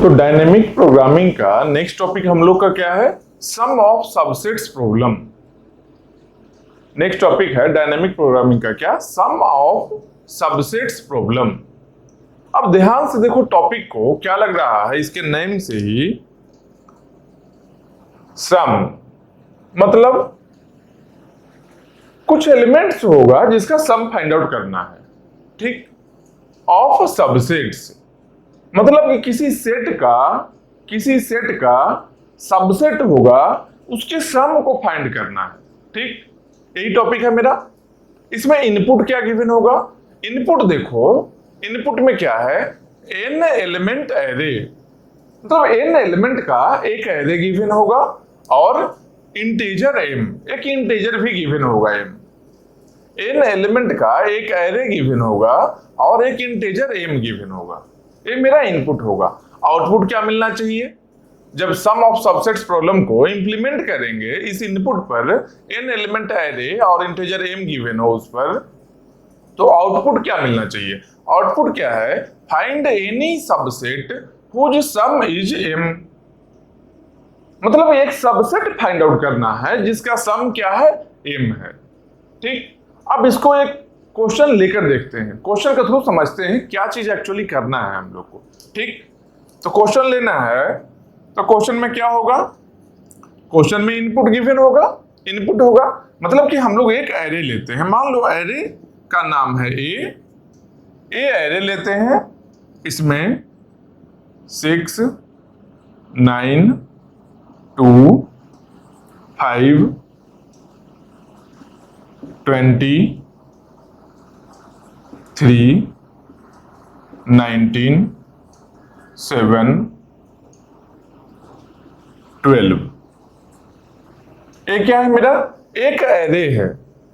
तो dynamic programming का next topic हम लोग का क्या है? Sum of subsets problem. Next topic है डायनेमिक प्रोग्रामिंग का क्या? Sum of subsets problem. अब ध्यान से देखो टॉपिक को, क्या लग रहा है इसके नेम से ही, सम मतलब कुछ एलिमेंट्स होगा जिसका सम फाइंड आउट करना है, ठीक। ऑफ सबसेट्स मतलब कि किसी सेट का सबसेट होगा, उसके सम को फाइंड करना है, ठीक। यही टॉपिक है मेरा। इसमें इनपुट क्या गिवन होगा? इनपुट देखो, इनपुट में क्या है? n एलिमेंट एरे, मतलब n एलिमेंट का एक एरे गिवन होगा और इंटीजर m, एक इंटीजर भी गिवन होगा m। n एलिमेंट का एक एरे गिवन होगा और एक इंटीजर m गिवन होगा। ये मेरा इनपुट होगा। आउटपुट क्या मिलना चाहिए? जब सम ऑफ सबसेट्स प्रॉब्लम को इंप्लीमेंट करेंगे इस इनपुट पर n एलिमेंट एरे और इंटीजर m गिवन हो उस पर, तो आउटपुट क्या मिलना चाहिए? आउटपुट क्या है? Find any subset whose sum is m, मतलब एक सबसेट फाइंड आउट करना है जिसका सम क्या है? m है, ठीक। अब इसको एक क्वेश्चन लेकर देखते हैं, क्वेश्चन के थ्रू समझते हैं क्या चीज एक्चुअली करना है हम लोग को, ठीक। तो क्वेश्चन लेना है, तो क्वेश्चन में क्या होगा? क्वेश्चन में इनपुट गिवन होगा, इनपुट होगा मतलब कि हम लोग एक एरे लेते हैं, मान लो एरे का नाम है ए एरे लेते हैं, इसमें 6 9 2 5 20 3 19 7 12। ये क्या है मेरा? एक एरे है,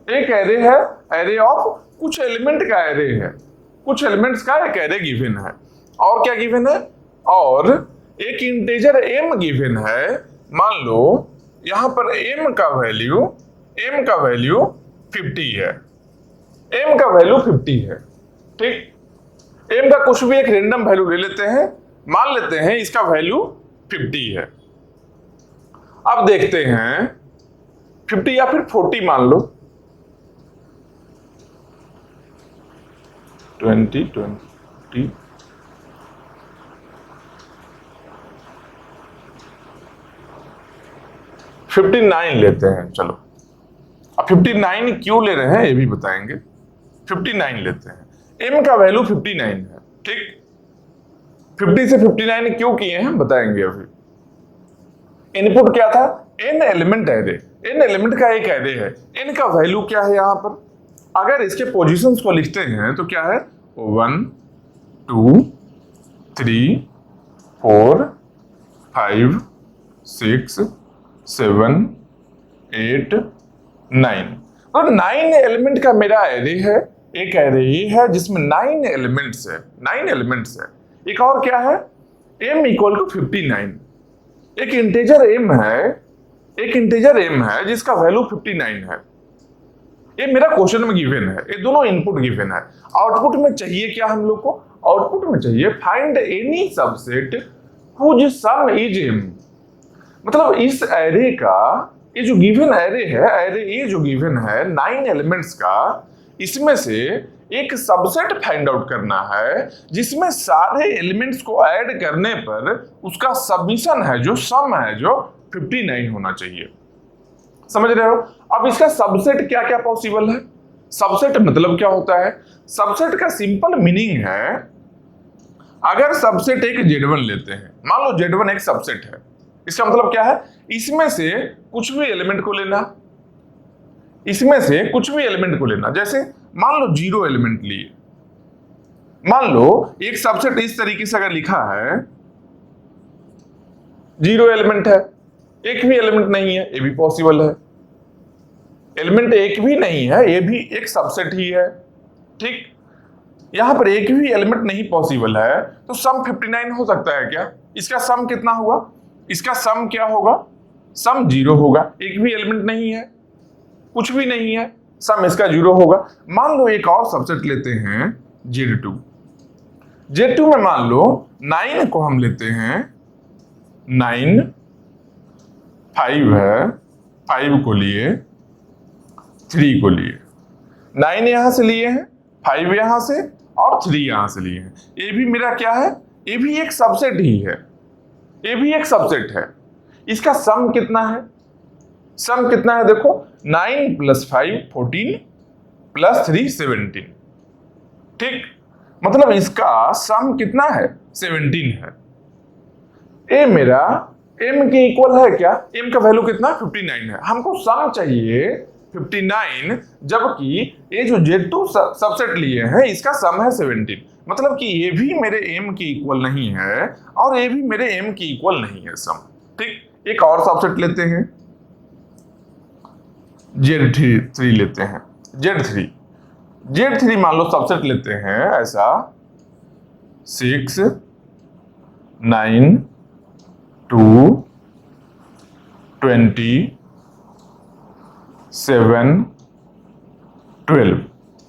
एक एरे है, एरे ऑफ कुछ एलिमेंट का एरे है, कुछ एलिमेंट्स का एक एरे गिवन है। और क्या गिवन है? और एक इंटीजर m गिवन है। मान लो यहां पर m का वैल्यू 50 है, m का वैल्यू 50 है, ठीक। m का कुछ भी एक रेंडम वैल्यू ले लेते हैं, मान लेते हैं इसका वैल्यू 50 है। अब देखते हैं 50 या फिर 40 मान लो, 20 59 लेते हैं। चलो अब 59 क्यों ले रहे हैं ये भी बताएंगे। 59 लेते हैं, m का वैल्यू 59 है, ठीक। 50 से 59 क्यों किए हैं बताएंगे अभी। इनपुट क्या था? n element array, n element का एक एरे है, n का वैल्यू क्या है यहां पर? अगर इसके पोजीशंस को लिखते हैं तो क्या है? 1 2 3 4 5 6 7 8 9, और 9 एलिमेंट का मेरा एरे है, एक एरे ही है जिसमें 9 एलिमेंट्स है, 9 एलिमेंट्स है। एक और क्या है? m इक्वल टू 59, एक इंटीजर m है, एक इंटीजर m है जिसका वैल्यू 59 है। ये मेरा क्वेश्चन में गिवन है, ये दोनों इनपुट गिवन है। आउटपुट में चाहिए क्या हम लोग को? आउटपुट में चाहिए find any subset whose sum is m, मतलब इस एरे का, ये जो गिवन एरे है, एरे ये जो गिवन है 9 एलिमेंट्स का, इसमें से एक सबसेट फाइंड आउट करना है जिसमें सारे एलिमेंट्स को ऐड करने पर उसका सबमिशन है, जो सम है, जो 59 होना चाहिए। समझ रहे हो? अब इसका सबसेट क्या क्या पॉसिबल है? सबसेट मतलब क्या होता है? सबसेट का सिंपल मीनिंग है, अगर सबसेट एक Z1 लेते हैं, मान लो Z1 एक सबसेट है, इसका मतलब क्या है? इसमें से कुछ भी एलिमेंट को लेना, इसमें से कुछ भी एलिमेंट को लेना। जैसे मान लो 0 एलिमेंट लिए, मान लो एक सबसेट इस तरीके से अगर लिखा है, 0 एलिमेंट है, एक भी एलिमेंट नहीं है, ये भी पॉसिबल है। एलिमेंट एक भी नहीं है, ये भी एक सबसेट ही है, ठीक। यहां पर एक भी एलिमेंट नहीं पॉसिबल है, तो सम 59 हो सकता है क्या? इसका सम कितना होगा? इसका सम क्या होगा? सम 0 होगा, एक भी एलिमेंट नहीं है, कुछ भी नहीं है, सम इसका 0 होगा। मान लो एक और सबसेट लेते हैं Z2, Z2 में मान लो 9 को हम लेते हैं, 9, 5 है, 5 को लिए, 3 को लिए, 9 यहां से लिए हैं, 5 यहां से और 3 यहां से लिए हैं। ये भी मेरा क्या है, ये भी एक सबसेट ही है, ये भी एक सबसेट है। इसका सम कितना है, सम कितना है देखो, 9 + 5 14 + 3 17, ठीक, मतलब इसका सम कितना है, 17 है। ये मेरा m के इक्वल है क्या, m का वैल्यू कितना, 59 है। हमको सम चाहिए 59, जबकि ये जो Z2 सबसेट लिए हैं इसका सम है 17, मतलब कि ये भी मेरे m के इक्वल नहीं है और ये भी मेरे m के इक्वल नहीं है सम, ठीक। एक और सबसेट लेते हैं, Z3 लेते हैं, Z3 मान लो सबसेट लेते हैं ऐसा 6 9 2 20 7 12,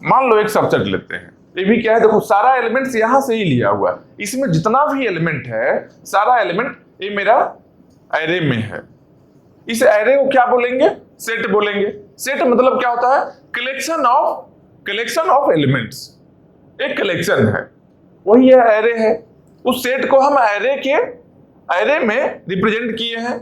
मान लो एक सबसेट लेते हैं। ये भी क्या है देखो, सारा एलिमेंट्स यहां से ही लिया हुआ है, इसमें जितना भी एलिमेंट है सारा एलिमेंट ये मेरा एरे में है। इस एरे को क्या बोलेंगे, सेट बोलेंगे। सेट मतलब क्या होता है, कलेक्शन ऑफ एलिमेंट्स, एक कलेक्शन है, वही है एरे है। उस सेट को हम एरे में रिप्रेजेंट किए हैं,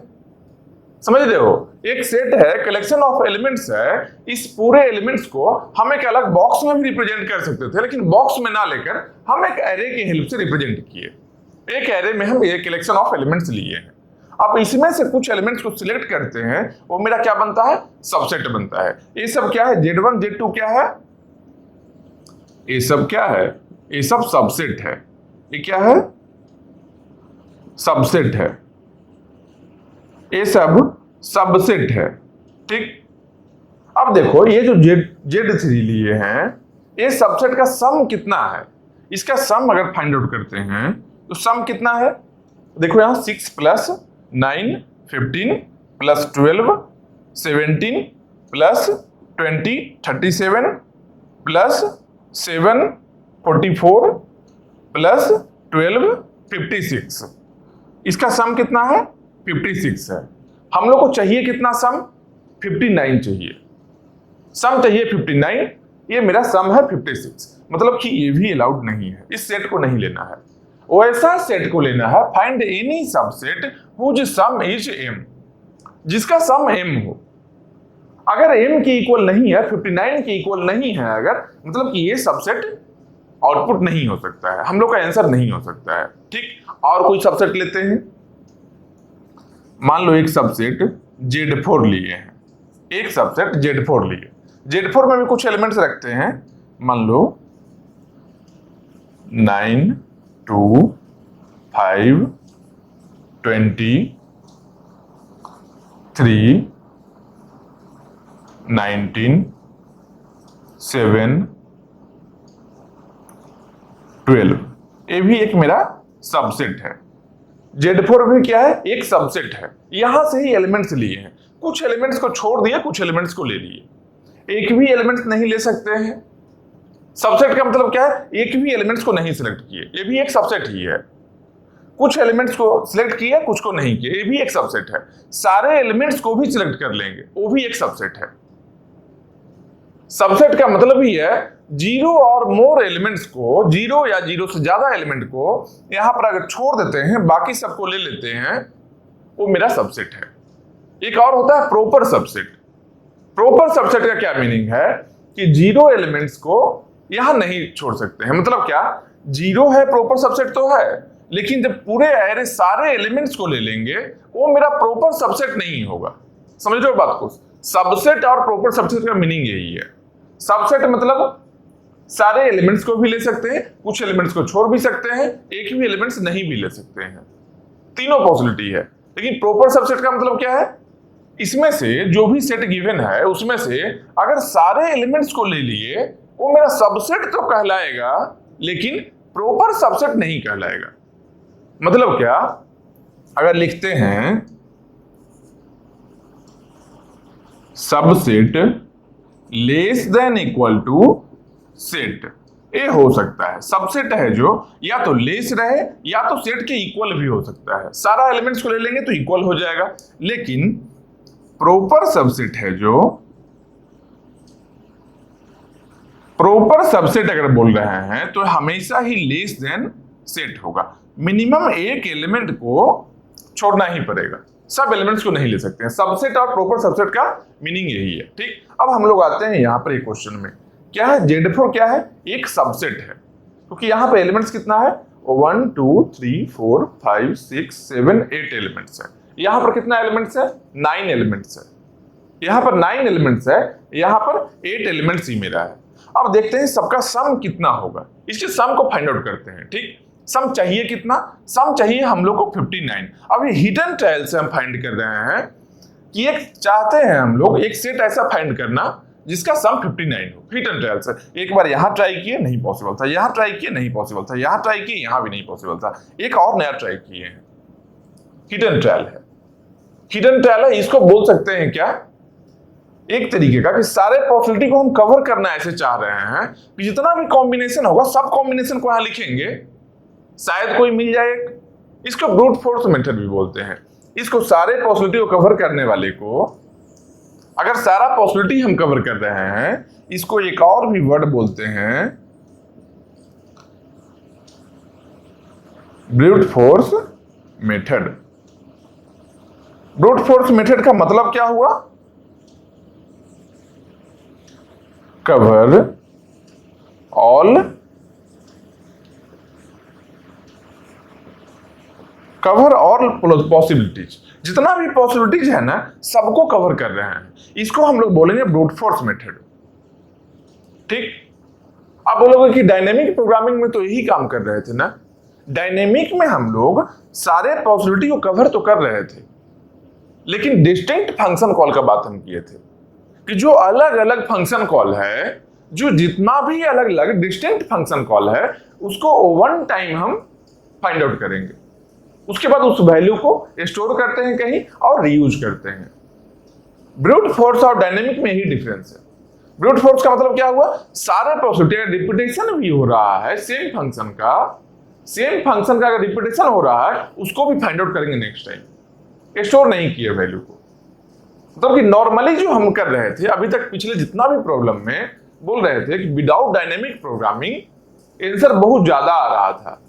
समझ रहे हो। एक सेट है, कलेक्शन ऑफ एलिमेंट्स है, इस पूरे एलिमेंट्स को हम एक अलग बॉक्स में भी रिप्रेजेंट कर सकते थे, लेकिन बॉक्स में ना लेकर हम एक एरे की हेल्प से रिप्रेजेंट किए। एक एरे में हम ये कलेक्शन ऑफ एलिमेंट्स लिए हैं। अब इसमें से कुछ एलिमेंट्स को सिलेक्ट करते हैं, वो मेरा क्या बनता है, सबसेट बनता है। ये सब क्या है, Z1 Z2 क्या है, ये सब क्या है, ये सब सबसेट है। ये क्या है, सबसेट है, ये सब सबसेट है, ठीक। अब देखो ये जो Z3 लिए हैं, ये सबसेट का सम कितना है, इसका सम अगर फाइंड आउट करते हैं तो सम कितना है, देखो यहां 6 + 9 15 + 12 17 + 20 37 + 7 44 + 12 56, इसका सम कितना है, 56 है। हम लोग को चाहिए कितना सम, 59 चाहिए, सम चाहिए 59, ये मेरा सम है 56, मतलब कि ये भी अलाउड नहीं है, इस सेट को नहीं लेना है। वैसा सेट को लेना है, find any subset whose sum is m, जिसका सम m हो। अगर m के इक्वल नहीं है, 59 के इक्वल नहीं है अगर, मतलब कि ये सबसेट आउटपुट नहीं हो सकता है, हम लोग का आंसर नहीं हो सकता है, ठीक। और कोई सबसेट लेते हैं, मान लो एक सबसेट Z4 लिए हैं, एक सबसेट Z4 लिए, Z4 में भी कुछ एलिमेंट्स रखते हैं, मान लो 9 2 5 20 3 19 7 12, ये भी एक मेरा सबसेट है। Z4 भी क्या है, एक सबसेट है, यहां से ही एलिमेंट्स लिए हैं, कुछ एलिमेंट्स को छोड़ दिए, कुछ एलिमेंट्स को ले लिए। एक भी एलिमेंट्स नहीं ले सकते हैं, सबसेट का मतलब क्या है, एक भी एलिमेंट्स को नहीं सिलेक्ट किए, ये भी एक सबसेट ही है। कुछ एलिमेंट्स को सिलेक्ट किए, कुछ को नहीं किए, ये भी एक सबसेट है। सारे एलिमेंट्स को भी सिलेक्ट कर लेंगे, वो भी एक सबसेट है। सबसेट का मतलब ही है 0 और मोर एलिमेंट्स को, 0 या 0 से ज्यादा एलिमेंट को यहां पर अगर छोड़ देते हैं, बाकी सबको ले लेते हैं, वो मेरा सबसेट है। एक और होता है प्रॉपर सबसेट। प्रॉपर सबसेट का क्या मीनिंग है कि 0 एलिमेंट्स को यहां नहीं छोड़ सकते हैं, मतलब क्या, 0 है प्रॉपर सबसेट तो है, लेकिन जब पूरे एरे सारे एलिमेंट्स को ले लेंगे, वो मेरा प्रॉपर सबसेट नहीं होगा। समझ रहे हो बात को, सबसेट और प्रॉपर सबसेट का मीनिंग यही है। सबसेट मतलब सारे एलिमेंट्स को भी ले सकते हैं, कुछ एलिमेंट्स को छोड़ भी सकते हैं, एक भी एलिमेंट्स नहीं भी ले सकते हैं, तीनों पॉसिबिलिटी है। लेकिन प्रॉपर सबसेट का मतलब क्या है, इसमें से जो भी सेट गिवन है उसमें से अगर सारे एलिमेंट्स को ले लिए, वो मेरा सबसेट तो कहलाएगा, लेकिन प्रॉपर सबसेट नहीं कहलाएगा। मतलब क्या, अगर लिखते हैं subset less than equal to set, A हो सकता है। सबसेट है जो या तो लेस रहे या तो सेट के इक्वल भी हो सकता है। सारा एलिमेंट्स को ले लेंगे तो इक्वल हो जाएगा। लेकिन प्रॉपर सबसेट है जो, प्रॉपर सबसेट अगर बोल रहे हैं तो हमेशा ही लेस देन सेट होगा। मिनिमम एक एलिमेंट को छोड़ना ही पड़ेगा, सब एलिमेंट्स को नहीं ले सकते हैं। सबसेट और प्रॉपर सबसेट का मीनिंग यही है। ठीक, अब हम लोग आते हैं यहां पर एक क्वेश्चन में। क्या है Z4? क्या है? एक सबसेट है, क्योंकि यहां पर एलिमेंट्स कितना है? 1 2 3 4 5 6 7 8 एलिमेंट्स है। यहां पर कितना एलिमेंट्स है? 9 एलिमेंट्स है। यहां पर 9 एलिमेंट्स है, यहां पर 8 एलिमेंट्स ही मेरा है। अब देखते हैं सबका सम कितना होगा। इसके सम को फाइंड आउट करते हैं। ठीक, सम चाहिए कितना? सम चाहिए हम लोग को 59। अब ये हिडन ट्रायल से हम फाइंड कर रहे हैं कि एक चाहते हैं हम लोग एक सेट ऐसा फाइंड करना जिसका सम 59 हो। हिडन ट्रायल से एक बार यहां ट्राई किए, नहीं पॉसिबल था। यहां ट्राई किए, नहीं पॉसिबल था। यहां ट्राई किए, यहां भी नहीं पॉसिबल था। एक और नया ट्राई किए हैं, हिडन ट्रायल है। हिडन ट्रायल है, इसको बोल सकते हैं क्या, एक तरीके का कि सारे पॉसिबिलिटी को हम कवर करना ऐसे चाह रहे हैं कि जितना भी कॉम्बिनेशन होगा सब कॉम्बिनेशन को यहां लिखेंगे, शायद कोई मिल जाए। इसको ब्रूट फोर्स मेथड भी बोलते हैं। इसको सारे पॉसिबिलिटी को कवर करने वाले को, अगर सारा पॉसिबिलिटी हम कवर कर रहे हैं, इसको एक और भी वर्ड बोलते हैं brute force method. Brute force method का मतलब क्या हुआ? कवर ऑल पॉसिबिलिटीज, जितना भी पॉसिबिलिटीज है ना सबको कवर कर रहे हैं। इसको हम लोग बोलेंगे ब्रूट फोर्स मेथड। ठीक, आप बोलोगे कि डायनेमिक प्रोग्रामिंग में तो यही काम कर रहे थे ना। डायनेमिक में हम लोग सारे पॉसिबिलिटी को कवर तो कर रहे थे, लेकिन डिस्टिंक्ट फंक्शन कॉल का बात हम किए थे कि जो अलग अलग फंक्शन कॉल है, जो जितना भी अलग अलग डिस्टिंक्ट फंक्शन कॉल है, उसको वन टाइम हम फाइंड आउट करेंगे। उसके बाद उस वैल्यू को स्टोर करते हैं कहीं और रीयूज करते हैं। ब्रूट फोर्स और डायनेमिक में ही डिफरेंस है। ब्रूट फोर्स का मतलब क्या हुआ? सारे पॉसिबिलिटी रिपीटेशन भी हो रहा है सेम फंक्शन का अगर रिपीटेशन हो रहा है उसको भी फाइंड आउट करेंगे नेक्स्ट टाइम, स्टोर नहीं किए वैल्यू को। मतलब कि नॉर्मली जो हम कर रहे थे अभी तक, पिछले जितना भी प्रॉब्लम में बोल रहे थे कि विदाउट डायनेमिक प्रोग्रामिंग आंसर बहुत ज्यादा आ रहा था।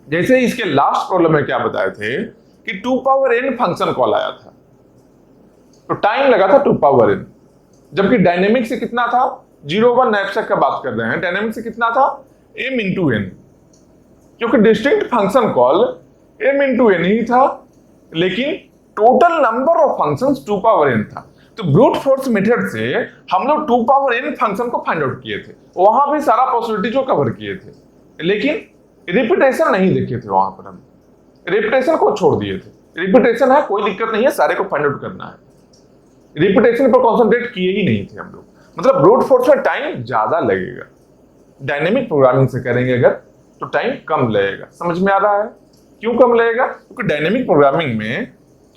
जैसे इसके लास्ट प्रॉब्लम में क्या बताए थे कि 2 पावर n फंक्शन कॉल आया था, तो टाइम लगा था 2 पावर n, जबकि डायनेमिक से कितना था? 0 1 एब्स्ट्रैक्ट का बात कर रहे हैं। डायनेमिक से कितना था? m इंटू n, क्योंकि distinct function call m into n ही था, लेकिन total number of functions 2 power n था। तो ब्रूट फोर्स मेथड से हम लोग 2 पावर n फंक्शन को फाइंड आउट किए थे। वहां भी सारा पॉसिबिलिटी जो कवर किए थे, लेकिन रिपीटेशन नहीं देखे थे। वहां पर हम रिपीटेशन को छोड़ दिए थे। रिपीटेशन है, कोई दिक्कत नहीं है, सारे को फाइंड आउट करना है। रिपीटेशन पर कॉन्सेंट्रेट किए ही नहीं थे हम लोग। मतलब ब्रूट फोर्स में टाइम ज्यादा लगेगा, डायनेमिक प्रोग्रामिंग से करेंगे अगर तो टाइम कम लगेगा। समझ में आ रहा है क्यों कम लगेगा? क्योंकि डायनेमिक प्रोग्रामिंग में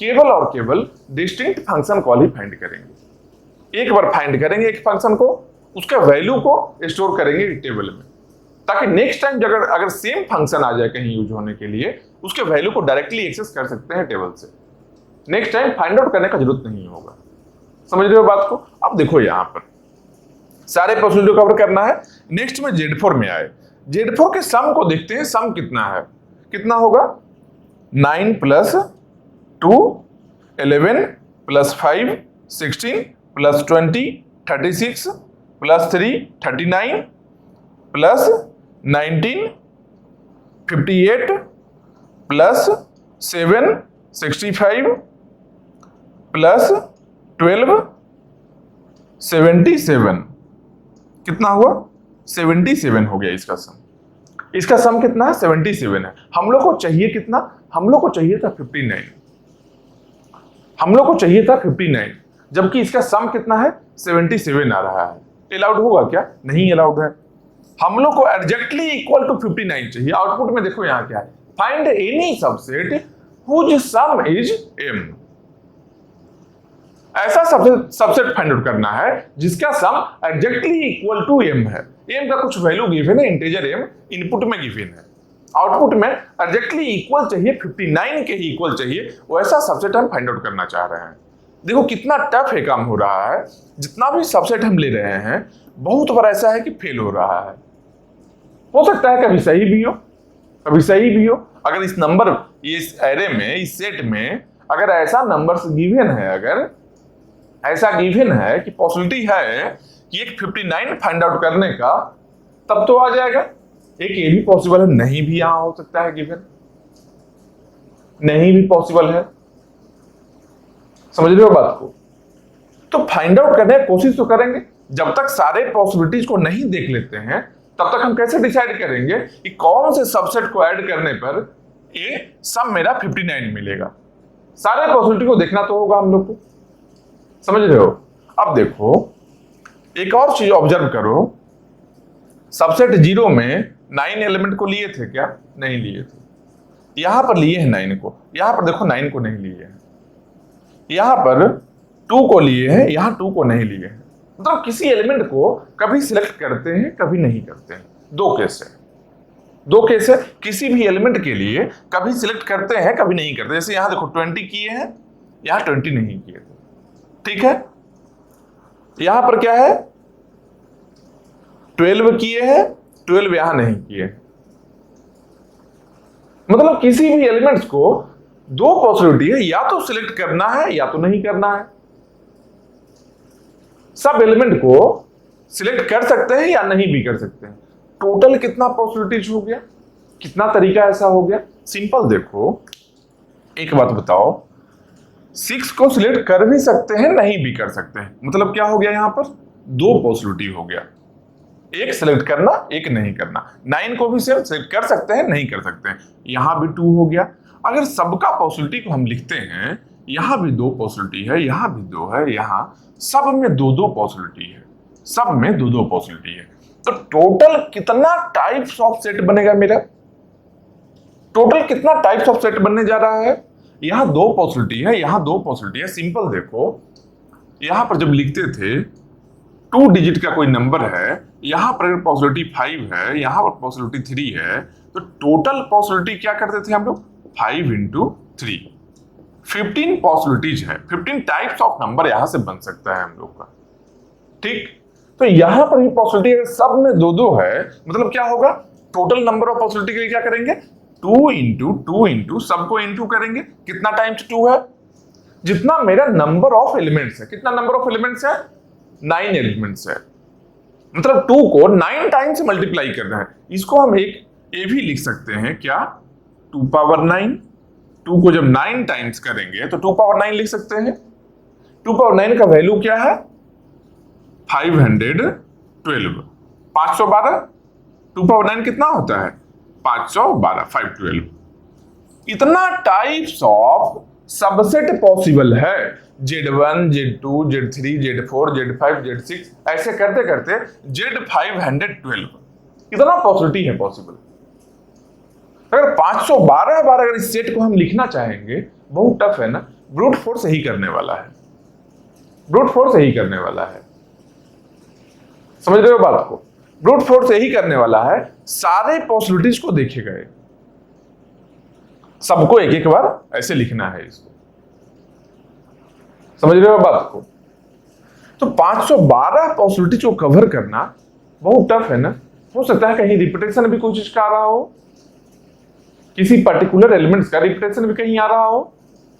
केवल और केवल डिस्टिंक्ट फंक्शन कॉल ही फाइंड करेंगे। एक बार फाइंड करेंगे एक फंक्शन को, उसका वैल्यू को स्टोर करेंगे टेबल में, ताकि नेक्स्ट टाइम अगर सेम फंक्शन आ जाए कहीं यूज होने के लिए, उसके वैल्यू को डायरेक्टली एक्सेस कर सकते हैं टेबल से। नेक्स्ट टाइम फाइंड आउट करने का जरूरत नहीं होगा। समझ रहे हो बात को? अब देखो यहां पर सारे पॉसिबिलिटी कवर करना है। नेक्स्ट में Z4 में आए। Z4 के सम को देखते हैं, सम कितना है? कितना होगा? 9 plus 2 11 plus 5 16 plus 20 36 plus 3 39 plus 19 58 plus 7 65 plus 12 77। कितना हुआ? 77 हो गया इसका सम। इसका सम कितना है? 77 है। हम लोग को चाहिए कितना? हम लोग को चाहिए था 59। हम लोग को चाहिए था 59, जबकि इसका सम कितना है? 77 आ रहा है। अलाउड होगा क्या? नहीं अलाउड है। हम लोग को एग्जैक्टली इक्वल टू 59 चाहिए। आउटपुट में देखो यहां क्या है, find any subset whose sum is m। ऐसा सबसेट फाइंड आउट करना है जिसका sum exactly equal to m है। m का कुछ वैल्यू गिवन है, इंटीजर m इनपुट में गिवन है, आउटपुट में एग्जैक्टली इक्वल चाहिए, 59 के ही इक्वल चाहिए, वैसा सबसेट हम फाइंड आउट करना चाह रहे हैं। देखो कितना टफ है काम हो रहा है। जितना भी सबसेट हम ले रहे हैं बहुत बार ऐसा है कि फेल हो रहा है। हो सकता है कभी सही भी हो, कभी सही भी हो। अगर इस नंबर, इस एरे में, इस सेट में अगर ऐसा नंबर्स गिवन है, अगर ऐसा गिवन है कि पॉसिबिलिटी है कि एक 59 फाइंड आउट करने का, तब तो आ जाएगा। एक ये भी पॉसिबल है, नहीं भी यहां हो सकता है गिवन, नहीं भी पॉसिबल है। समझ रहे हो बात को? तो फाइंड आउट करने की कोशिश तो करेंगे। जब तक सारे पॉसिबिलिटीज को नहीं देख लेते हैं तब तक हम कैसे डिसाइड करेंगे कि कौन से सबसेट को ऐड करने पर ये सम मेरा 59 मिलेगा? सारे पॉसिबिलिटी को देखना तो होगा हम लोग को। समझ रहे हो? अब देखो एक और चीज ऑब्जर्व करो, सबसेट 0 में 9 एलिमेंट को लिए थे क्या? नहीं लिए थे। यहां पर लिए हैं 9 को, यहां पर देखो 9 को नहीं लिए हैं, यहां पर 2 को लिए हैं, यहां 2 को नहीं लिए हैं। मतलब किसी एलिमेंट को कभी सिलेक्ट करते हैं, कभी नहीं करते हैं। दो केस है, दो केस है। किसी भी एलिमेंट के लिए कभी सिलेक्ट करते हैं, कभी नहीं करते। जैसे यहां देखो 20 किए हैं, यहां 20 नहीं किए थे, ठीक है। यहां पर क्या है, 12 किए हैं, 12 यहां नहीं किए। मतलब किसी भी एलिमेंट्स को दो पॉसिबिलिटी है, या तो सिलेक्ट करना है या तो नहीं करना है। सब एलिमेंट को सिलेक्ट कर सकते हैं या नहीं भी कर सकते हैं। टोटल कितना पॉसिबिलिटीज हो गया, कितना तरीका ऐसा हो गया? सिंपल देखो, एक बात बताओ, 6 को सिलेक्ट कर भी सकते हैं, नहीं भी कर सकते हैं। मतलब क्या हो गया, यहां पर दो पॉसिबिलिटी हो गया, एक सिलेक्ट करना, एक नहीं करना। 9 को भी सिलेक्ट कर सकते हैं, नहीं कर सकते हैं। यहां भी 2 हो गया। अगर सबका पॉसिबिलिटी को हम लिखते हैं, यहां भी 2 पॉसिबिलिटी है, यहां भी 2 है, यहां सब में 2-2 पॉसिबिलिटी है, सब में 2-2 पॉसिबिलिटी है। तो टोटल कितना टाइप्स ऑफ सेट बनेगा मेरा? टोटल कितना टाइप्स ऑफ सेट बनने जा रहा है? यहां 2 पॉसिबिलिटी है, यहां 2 पॉसिबिलिटी है। सिंपल देखो, यहां पर जब लिखते थे 2 डिजिट का कोई नंबर है, यहां पर पॉसिबिलिटी 5 है, यहां पर पॉसिबिलिटी 3 है, तो टोटल पॉसिबिलिटी क्या करते थे हम लोग? 5 × 3, 15 पॉसिबिलिटीज है। 15 टाइप्स ऑफ नंबर यहां से बन सकता है हम लोग का, ठीक। तो यहां पर भी पॉसिबिलिटी अगर सब में 2-2 है, मतलब क्या होगा, टोटल नंबर ऑफ पॉसिबिलिटी के लिए क्या करेंगे? 2 × 2 × सबको इनटू करेंगे। कितना टाइम्स 2 है? जितना मेरा नंबर ऑफ एलिमेंट्स है। कितना नंबर ऑफ एलिमेंट्स है? 9 एलिमेंट्स है। मतलब 2 को 9 टाइम्स मल्टीप्लाई करना है। इसको हम एक ये भी लिख सकते हैं, क्या? 2 पावर 9। 2 को जब 9 टाइम्स करेंगे तो 2 पावर 9 लिख सकते हैं। 2 पावर 9 का वैल्यू क्या है? 512। 512। 2 पावर 9 कितना होता है? 512, 512। इतना टाइप्स ऑफ सबसेट पॉसिबल है। Z1, Z2, Z3, Z4, Z5, Z6 ऐसे करते करते Z512 इतना पॉसिबिलिटी है पॉसिबल। अगर 512 बार अगर इस सेट को हम लिखना चाहेंगे, बहुत टफ है ना। ब्रूट फोर्स ही करने वाला है, ब्रूट फोर्स ही करने वाला है। समझ रहे हो बात को? ब्रूट फोर्स यही करने वाला है, सारे पॉसिबिलिटीज को देखे गए, सबको एक एक बार ऐसे लिखना है इसको। समझ रहे हो बात को? तो 512 पॉसिबिलिटीज को कवर करना बहुत टफ है ना। हो सकता है कहीं रिपीटेशन भी कोशिश कर रहा हो, किसी पर्टिकुलर एलिमेंट्स का रिपीटेशन भी कहीं आ रहा हो।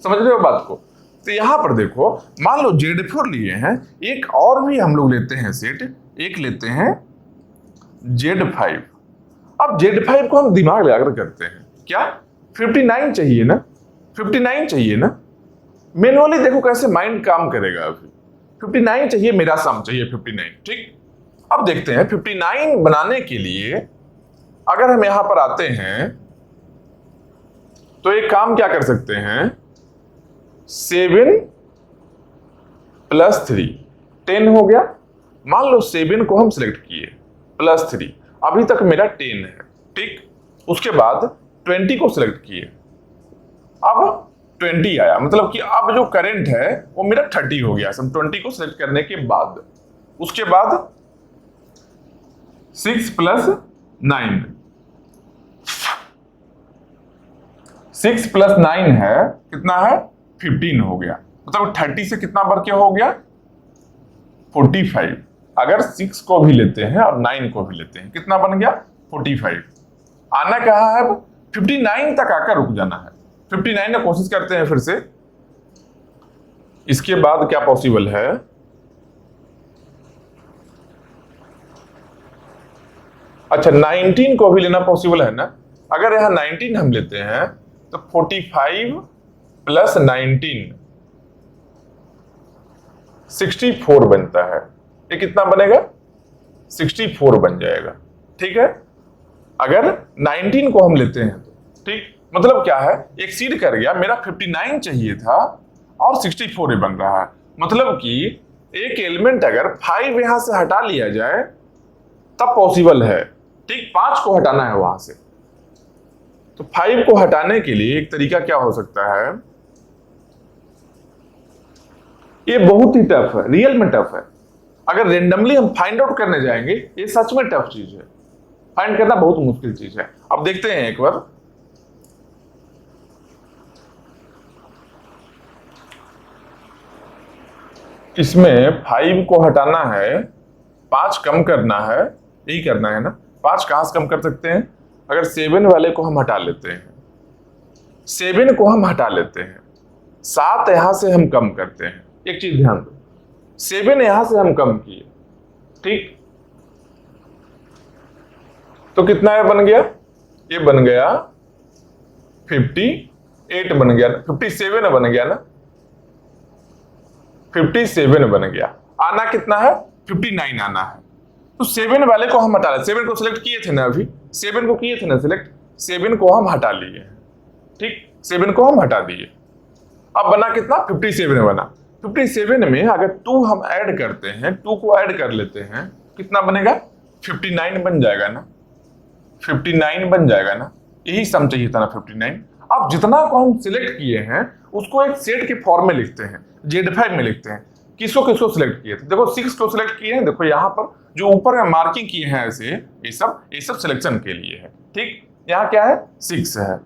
समझ रहे हो बात को? तो यहां पर देखो, मान लो Z4 लिए हैं, एक और भी हम लोग लेते हैं सेट, एक लेते हैं Z5। अब Z5 को हम दिमाग लगाकर करते हैं, क्या 59 चाहिए ना, 59 चाहिए ना। मैनुअली देखो कैसे माइंड काम करेगा। अभी 59 चाहिए, मेरा सम चाहिए 59, ठीक। अब देखते हैं 59 बनाने के लिए अगर हम यहां पर आते हैं तो एक काम क्या कर सकते हैं, 7 + 3 10 हो गया। मान लो 7 को हम सिलेक्ट किए +3, अभी तक मेरा 10 है, ठीक। उसके बाद 20 को सिलेक्ट किए, अब 20 आया, मतलब कि अब जो करंट है वो मेरा 30 हो गया सम 20 को सिलेक्ट करने के बाद। उसके बाद 6 + 9, 6 + 9 है कितना है 15 हो गया, मतलब 30 से कितना बढ़ के हो गया 45। अगर 6 को भी लेते हैं और 9 को भी लेते हैं कितना बन गया 45। आना कहाँ है अब 59 तक आकर रुक जाना है। 59 में कोशिश करते हैं फिर से। इसके बाद क्या पॉसिबल है, अच्छा 19 को भी लेना पॉसिबल है ना। अगर यहां 19 हम लेते हैं तो 45 + 19 64 बनता है। ये कितना बनेगा 64 बन जाएगा। ठीक है, अगर 19 को हम लेते हैं तो ठीक, मतलब क्या है एक्सीड कर गया, मेरा 59 चाहिए था और 64 बन रहा है। मतलब कि एक एलिमेंट अगर 5 यहां से हटा लिया जाए तब पॉसिबल है। ठीक, 5 को हटाना है वहां से, तो 5 को हटाने के लिए एक तरीका क्या हो सकता है, ये बहुत ही टफ है, रियल में टफ है। अगर रेंडमली हम फाइंड आउट करने जाएंगे ये सच में टफ चीज है, फाइंड करना बहुत मुश्किल चीज है। अब देखते हैं एक बार, इसमें 5 को हटाना है, 5 कम करना है, यही करना है ना। 5 कहां से कम कर सकते हैं, अगर 7 वाले को हम हटा लेते हैं, 7 को हम हटा लेते हैं, 7 यहां से हम कम करते हैं। एक चीज ध्यान दो, 7 यहां से हम कम किए, ठीक, तो कितना है बन गया, ये बन गया 58 बन गया, 57 बन गया ना, 57 बन गया। आना कितना है 59 आना है। तो 7 वाले को हम हटा लें, 7 को सिलेक्ट किए थे ना, अभी 7 को किए थे ना सिलेक्ट, 7 को हम हटा लिए, ठीक, 7 को हम हटा दिए। अब बना कितना 57 बना। 57 में अगर 2 हम ऐड करते हैं, 2 को ऐड कर लेते हैं, कितना बनेगा 59 बन जाएगा ना, 59 बन जाएगा ना, यही सम चाहिए था ना 59। अब जितना को हम सिलेक्ट किए हैं उसको एक सेट के फॉर्म में लिखते हैं, Z5 में लिखते हैं। किसको किसको सिलेक्ट किए थे, देखो 6 को सिलेक्ट किए हैं, देखो यहाँ पर जो ऊपर में मार्किंग किए हैं ऐसे, ये सब सिलेक्शन के लिए है। ठीक, यहाँ क्या है 6 है,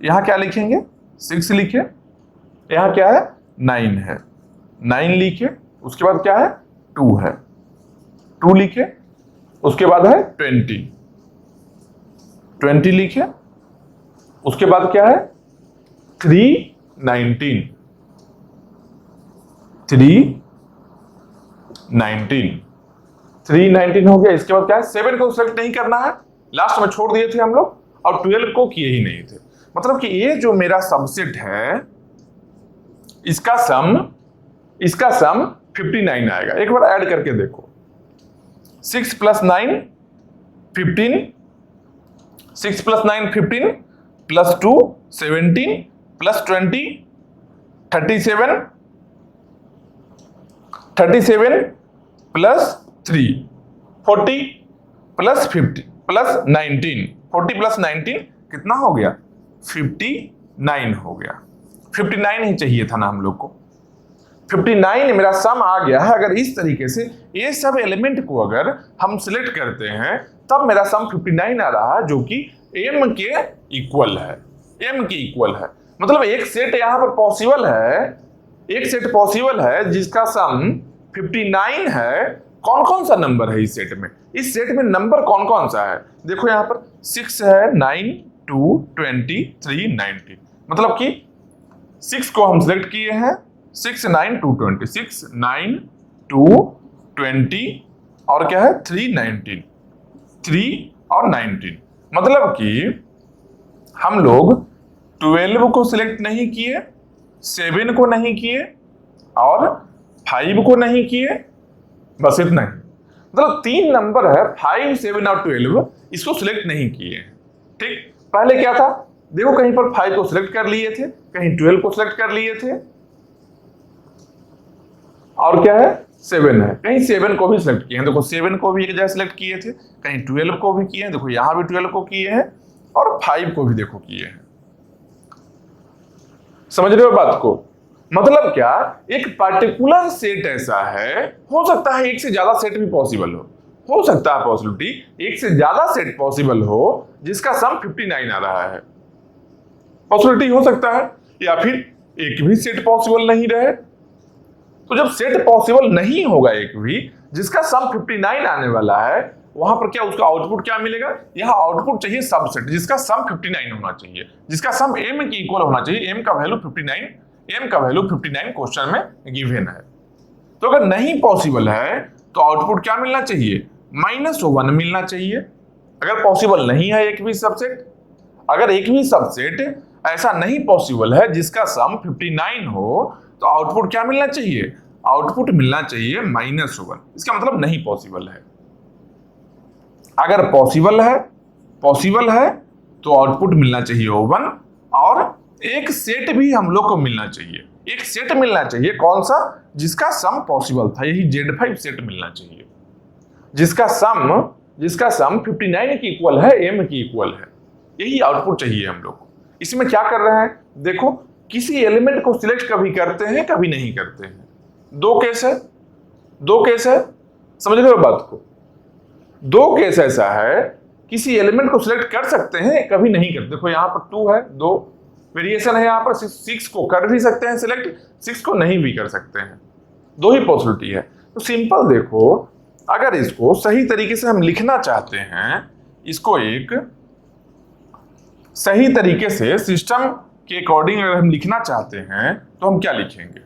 यहाँ क्या लिखेंगे 6 लिखे, यहाँ क्या है 9 है, 9 लिखे, उसके बाद क्या है 2 है, 2 लिखे, उसके बाद है 20 लिखे, उसके बाद क्या है 319 हो गया। इसके बाद क्या है 7 को सिलेक्ट नहीं करना है, लास्ट में छोड़ दिए थे हम लोग, और 12 को किए ही नहीं थे। मतलब कि ये जो मेरा सबसेट है इसका सम 59 आएगा। एक बार ऐड करके देखो, 6 + 9 15, 6 + 9 15 + 2 17 + 20 37 + 3 40 + 50 + 19, 40 + 19 कितना हो गया 59 हो गया। 59 ही चाहिए था ना हम लोग को, 59 मेरा सम आ गया है। अगर इस तरीके से ये सब एलिमेंट को अगर हम सिलेक्ट करते हैं तब मेरा सम 59 आ रहा है, जो कि m के इक्वल है, m के इक्वल है। मतलब एक सेट यहां पर पॉसिबल है, एक सेट पॉसिबल है जिसका सम 59 है। कौन कौन सा नंबर है इस सेट में, इस सेट में नंबर कौन कौन सा है, देखो यहां पर 6 है, 9 2 20 3 19, मतलब कि 6 को हम सिलेक्ट किए हैं, 6 9 2 20, 6 9 2 20 और क्या है 3 19, 3 और 19। मतलब कि हम लोग 12 को सिलेक्ट नहीं किए, 7 को नहीं किए और 5 को नहीं किए, बस इतना ही। मतलब 3 नंबर है 5 7 और 12, इसको सिलेक्ट नहीं किए। ठीक, पहले क्या था देखो, कहीं पर 5 को सिलेक्ट कर लिए थे, कहीं 12 को सिलेक्ट कर लिए थे, और क्या है 7 है, कहीं 7 को भी सिलेक्ट किए हैं, देखो 7 को भी एक जगह सिलेक्ट किए थे, कहीं 12 को भी किए हैं, देखो यहां भी 12 को किए हैं, और 5 को भी देखो किए हैं। समझ रहे हो बात को? मतलब क्या, एक पार्टिकुलर सेट ऐसा है, हो सकता है एक से ज्यादा सेट भी पॉसिबल हो सकता है पॉसिबिलिटी एक से ज्यादा सेट पॉसिबल हो जिसका सम 59 आ रहा है, पॉसिबिलिटी हो सकता है। या फिर एक भी सेट पॉसिबल नहीं रहे, तो जब सेट पॉसिबल नहीं होगा एक भी जिसका सम 59 आने वाला है, वहां पर क्या उसका आउटपुट क्या मिलेगा? यहां आउटपुट चाहिए सबसेट जिसका सम 59 होना चाहिए, जिसका सम m के इक्वल होना चाहिए। m का वैल्यू 59, m का वैल्यू 59 क्वेश्चन में गिवन है। तो अगर नहीं पॉसिबल है तो आउटपुट क्या मिलना चाहिए? -1 मिलना चाहिए। अगर पॉसिबल नहीं है एक भी सबसेट, अगर एक भी सबसेट ऐसा नहीं पॉसिबल है जिसका सम 59 हो, तो आउटपुट क्या मिलना चाहिए? आउटपुट मिलना चाहिए -1। इसका मतलब नहीं पॉसिबल है। अगर पॉसिबल है तो आउटपुट मिलना चाहिए 1, और एक सेट भी हम लोग को मिलना चाहिए। एक सेट मिलना चाहिए, कौन सा? जिसका सम पॉसिबल था, यही Z5 सेट मिलना चाहिए, जिसका सम 59 की इक्वल है, m की इक्वल है। यही आउटपुट चाहिए हम लोग को। इसमें क्या कर रहे हैं? देखो, किसी एलिमेंट को सिलेक्ट कभी करते हैं, कभी नहीं करते हैं। दो केस है, समझ रहे हो बात को? दो केस ऐसा है, किसी एलिमेंट को सिलेक्ट कर सकते हैं, कभी नहीं करते। देखो यहाँ पर 2 है, 2 वेरिएशन है। यहाँ पर 6 को कर भी सकते हैं सिलेक्ट, 6 को नहीं भी कर सकते हैं। दो ही पॉसिबिलिटी है। तो सिंपल देखो, अगर इसको सही तरीके से हम लिखना चाहते हैं, इसको एक सही तरीके से सिस्टम के अकॉर्डिंग अगर हम लिखना चाहते हैं, तो हम क्या लिखेंगे?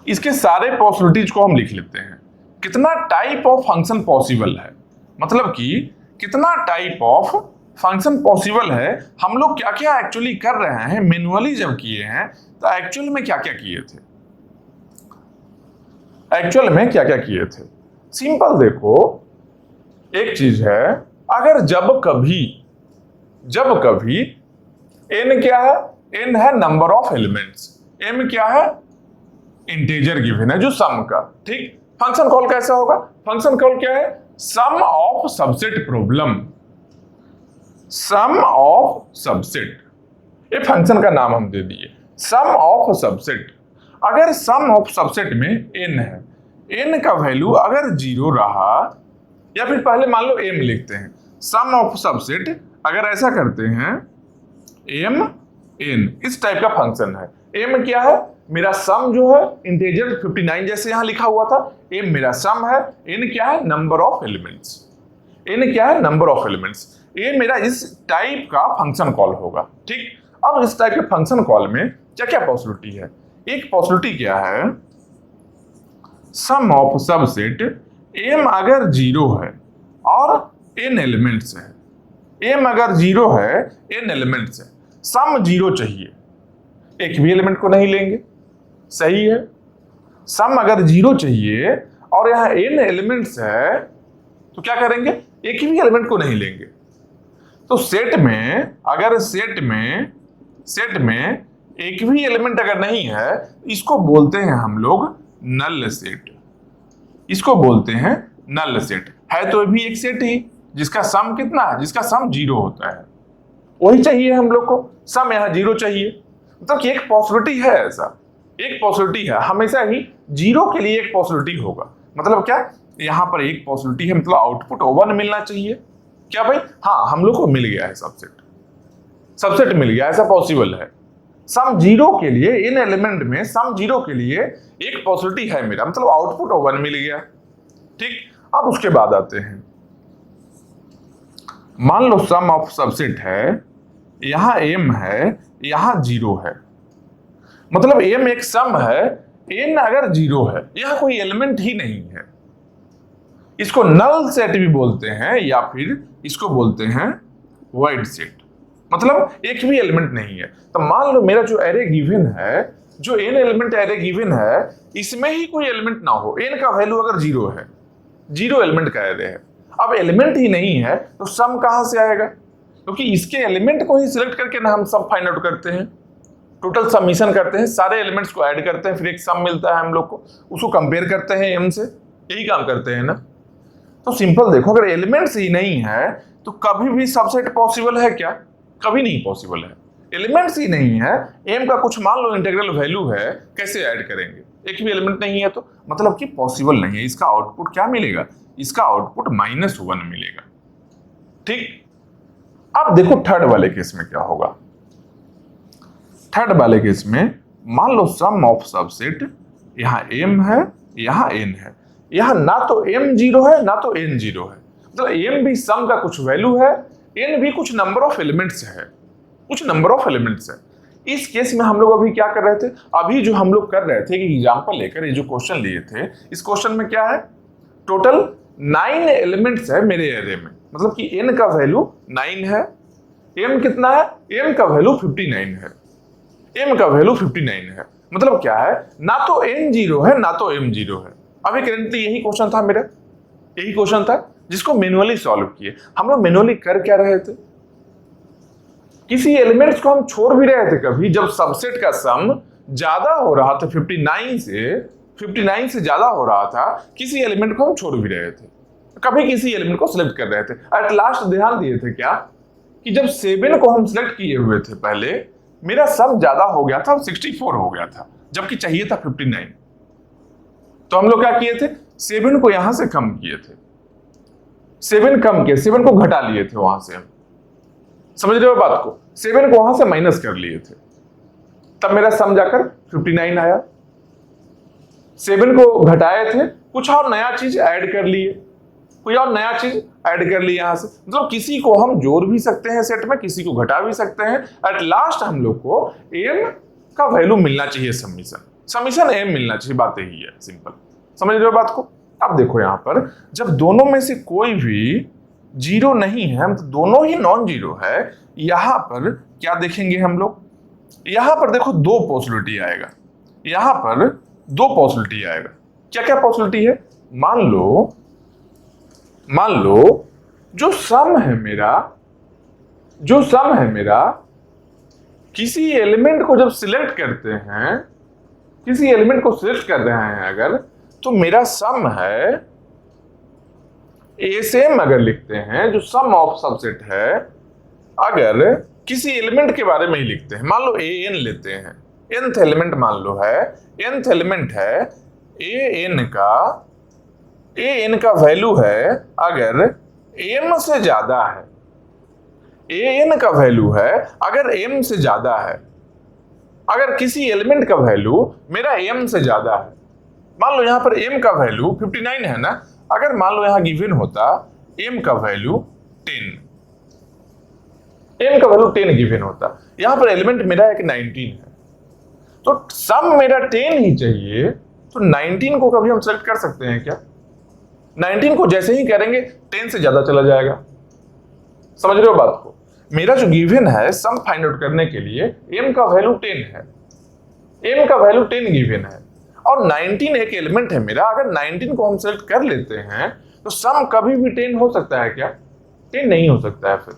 इसके सारे पॉसिबिलिटीज को हम लिख लेते हैं। कितना टाइप ऑफ फंक्शन पॉसिबल है, मतलब कि कितना टाइप ऑफ फंक्शन पॉसिबल है। हम लोग क्या क्या एक्चुअली कर रहे हैं, मैन्युअली जब किए हैं तो एक्चुअल में क्या क्या किए थे? सिंपल देखो, एक चीज है, अगर जब कभी n क्या है? n है नंबर ऑफ एलिमेंट्स, m क्या है? इंटीजर गिवन है जो सम का, ठीक। फंक्शन कॉल कैसा होगा? फंक्शन कॉल क्या है? Sum of subset problem, sum of subset, ये फंक्शन का नाम हम दे दिए, सम ऑफ सबसेट। अगर सम ऑफ सबसेट में n है, n का वैल्यू अगर 0 रहा, या फिर पहले मान लो m लिखते हैं, सम ऑफ सबसेट अगर ऐसा करते हैं m n, इस टाइप का फंक्शन है। m क्या है? मेरा सम जो है इंटीजर 59 जैसे यहां लिखा हुआ था, m मेरा सम है, n क्या है? नंबर ऑफ एलिमेंट्स, n क्या है? Number of elements. ये मेरा इस टाइप का फंक्शन कॉल होगा, ठीक। अब इस टाइप के फंक्शन कॉल में क्या क्या पॉसिबिलिटी है? एक पॉसिबिलिटी क्या है? सम ऑफ सबसेट m अगर 0 है और n एलिमेंट्स है, m अगर 0 है, n एलिमेंट्स है, सम 0 चाहिए, एक भी एलिमेंट को नहीं लेंगे, सही है। सम अगर 0 चाहिए और यहाँ n एलिमेंट्स है, तो क्या करेंगे? एक भी एलिमेंट को नहीं लेंगे। तो सेट में एक भी एलिमेंट अगर नहीं है, इसको बोलते हैं हम लोग नल सेट, इसको बोलते हैं नल सेट। है तो भी एक सेट ही जिसका सम कितना है? जिसका सम 0 होता है, वही चाहिए हम लोग को। सम यहाँ 0 चाहिए, मतलब कि एक पॉसिबिलिटी है, ऐसा एक पॉसिबिलिटी है, हमेशा ही 0 के लिए एक पॉसिबिलिटी होगा। मतलब क्या? यहाँ पर एक पॉसिबिलिटी है, मतलब आउटपुट 1 मिलना चाहिए। क्या भाई? हाँ, हम लोग को मिल गया है सबसेट मिल गया, ऐसा पॉसिबल है। सम 0 के लिए, इन एलिमेंट में सम 0 के लिए एक पॉसिबिलिटी है मेरा, मतलब आउटपुट 1 मिल गया, ठीक। अब उसके बाद आते हैं, मान लो सम ऑफ सबसेट है, यहां m है, यहां 0 है, मतलब m एक सम है, n अगर 0 है, यहां कोई एलिमेंट ही नहीं है, इसको नल सेट भी बोलते हैं, या फिर इसको बोलते हैं वॉइड सेट, मतलब एक भी एलिमेंट नहीं है। तो मान लो मेरा जो एरे गिवन है, जो n एलिमेंट एरे गिवन है, इसमें ही कोई एलिमेंट ना हो, n का वैल्यू अगर 0 है, 0 एलिमेंट का एरे है। अब एलिमेंट ही नहीं है तो सम कहां से आएगा? क्योंकि इसके एलिमेंट को ही सिलेक्ट करके ना हम सम फाइंड आउट करते हैं, टोटल सबमिशन करते हैं, सारे एलिमेंट्स को ऐड करते हैं, फिर एक सम मिलता है हम लोग को, उसको कंपेयर करते हैं m से, यही काम करते हैं ना। तो सिंपल देखो, अगर एलिमेंट्स ही नहीं है तो कभी भी सबसेट पॉसिबल है क्या? कभी नहीं पॉसिबल है। एलिमेंट्स ही नहीं है, m का कुछ मान लो इंटीग्रल वैल्यू है, कैसे ऐड करेंगे? एक भी एलिमेंट नहीं है तो मतलब कि पॉसिबल नहीं है। इसका आउटपुट क्या मिलेगा? इसका आउटपुट -1 मिलेगा। ठीक, अब देखो थर्ड वाले केस में क्या होगा। थर्ड वाले केस में मान लो सम ऑफ सबसेट, यहां m है, यहां n है, यहां ना तो m 0 है ना तो n 0 है, मतलब m भी सम का कुछ वैल्यू है, n भी कुछ नंबर ऑफ एलिमेंट्स है, कुछ नंबर ऑफ एलिमेंट्स है। इस केस में हम लोग अभी क्या कर रहे थे? अभी जो हम लोग कर रहे थे कि एग्जांपल लेकर ये जो क्वेश्चन लिए थे, इस क्वेश्चन में क्या है? टोटल 9 एलिमेंट्स है मेरे एरे में, मतलब कि n का वैल्यू 9 है, m कितना है? m का वैल्यू 59 है, m का वैल्यू 59 है, मतलब क्या है? ना तो n 0 है ना तो m 0 है। अभी करेंटली यही क्वेश्चन था मेरा, यही क्वेश्चन था जिसको मैनुअली सॉल्व किए। हम लोग मैनुअली कर क्या रहे थे? किसी एलिमेंट्स को हम छोड़ भी रहे थे कभी, जब सबसेट का सम ज्यादा हो रहा था 59 से ज्यादा हो रहा था, किसी एलिमेंट को हम छोड़ भी रहे थे, कभी किसी एलिमेंट को सिलेक्ट कर रहे थे। एट लास्ट ध्यान दिए थे क्या कि जब 7 को हम सिलेक्ट किए हुए थे पहले, मेरा सम ज्यादा हो गया था, 64 हो गया था, जबकि चाहिए था 59। तो हम लोग क्या किए थे? 7 को यहां से कम किए थे, 7 कम किए, 7 को घटा लिए थे वहां से, समझ रहे हो बात को? 7 को वहां से माइनस कर लिए थे, तब मेरा सम जाकर 59 आया। 7 को घटाए थे, कुछ और नया चीज ऐड कर लिए, कोई और नया चीज ऐड कर लिया यहां से, मतलब किसी को हम जोड़ भी सकते हैं सेट में, किसी को घटा भी सकते हैं। एट लास्ट हम लोग को m का वैल्यू मिलना चाहिए, समीशन m मिलना चाहिए, बात यही है, सिंपल। समझ रहे हो बात को? अब देखो यहां पर जब दोनों में से कोई भी 0 नहीं है, मतलब दोनों ही नॉन जीरो है, यहां पर क्या देखेंगे हम लोग? यहां पर देखो दो पॉसिबिलिटी आएगा, यहां पर दो पॉसिबिलिटी आएगा। क्या क्या पॉसिबिलिटी है? मान लो जो सम है मेरा, किसी एलिमेंट को जब सिलेक्ट करते हैं, किसी एलिमेंट को सिलेक्ट कर रहे हैं अगर, तो मेरा सम है एसएम, अगर लिखते हैं जो सम ऑफ सबसेट है, अगर किसी एलिमेंट के बारे में ही लिखते हैं, मान लो an लेते हैं, nth एलिमेंट मान लो है, nth एलिमेंट है an का वैल्यू है, अगर m से ज्यादा है, an का वैल्यू है अगर m से ज्यादा है, अगर किसी एलिमेंट का वैल्यू मेरा m से ज्यादा है, मान लो यहां पर m का वैल्यू 59 है ना, अगर मान लो यहां गिवन होता m का वैल्यू 10, m का वैल्यू 10 गिवन होता, यहां पर एलिमेंट मेरा एक 19 है, तो सम मेरा 10 ही चाहिए, तो 19 को कभी हम सेलेक्ट कर सकते हैं क्या? 19 को जैसे ही करेंगे 10 से ज्यादा चला जाएगा। समझ रहे हो बात को? मेरा जो गिवन है सम फाइंड आउट करने के लिए m का वैल्यू 10 है, m का वैल्यू 10 गिवन है, और 19 एक एलिमेंट है मेरा, अगर 19 को हम सेलेक्ट कर लेते हैं तो सम कभी भी 10 हो सकता है क्या? 10 नहीं हो सकता है। फिर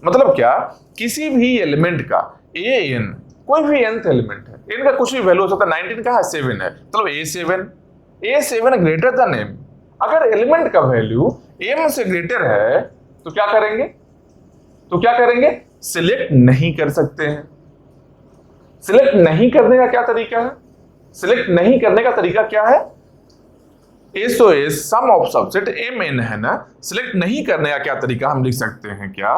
मतलब क्या? किसी भी एलिमेंट का an, कोई भी nth एलिमेंट है, n का कुछ भी वैल्यू हो सकता है, 19 का 7 है, मतलब a7 ग्रेटर देन m। अगर एलिमेंट का वैल्यू m से ग्रेटर है तो क्या करेंगे? सिलेक्ट नहीं कर सकते हैं। सिलेक्ट नहीं करने का क्या तरीका है? सिलेक्ट नहीं करने का तरीका क्या है? SOS sum of subset mn है ना, सिलेक्ट नहीं करने का क्या तरीका हम लिख सकते हैं क्या?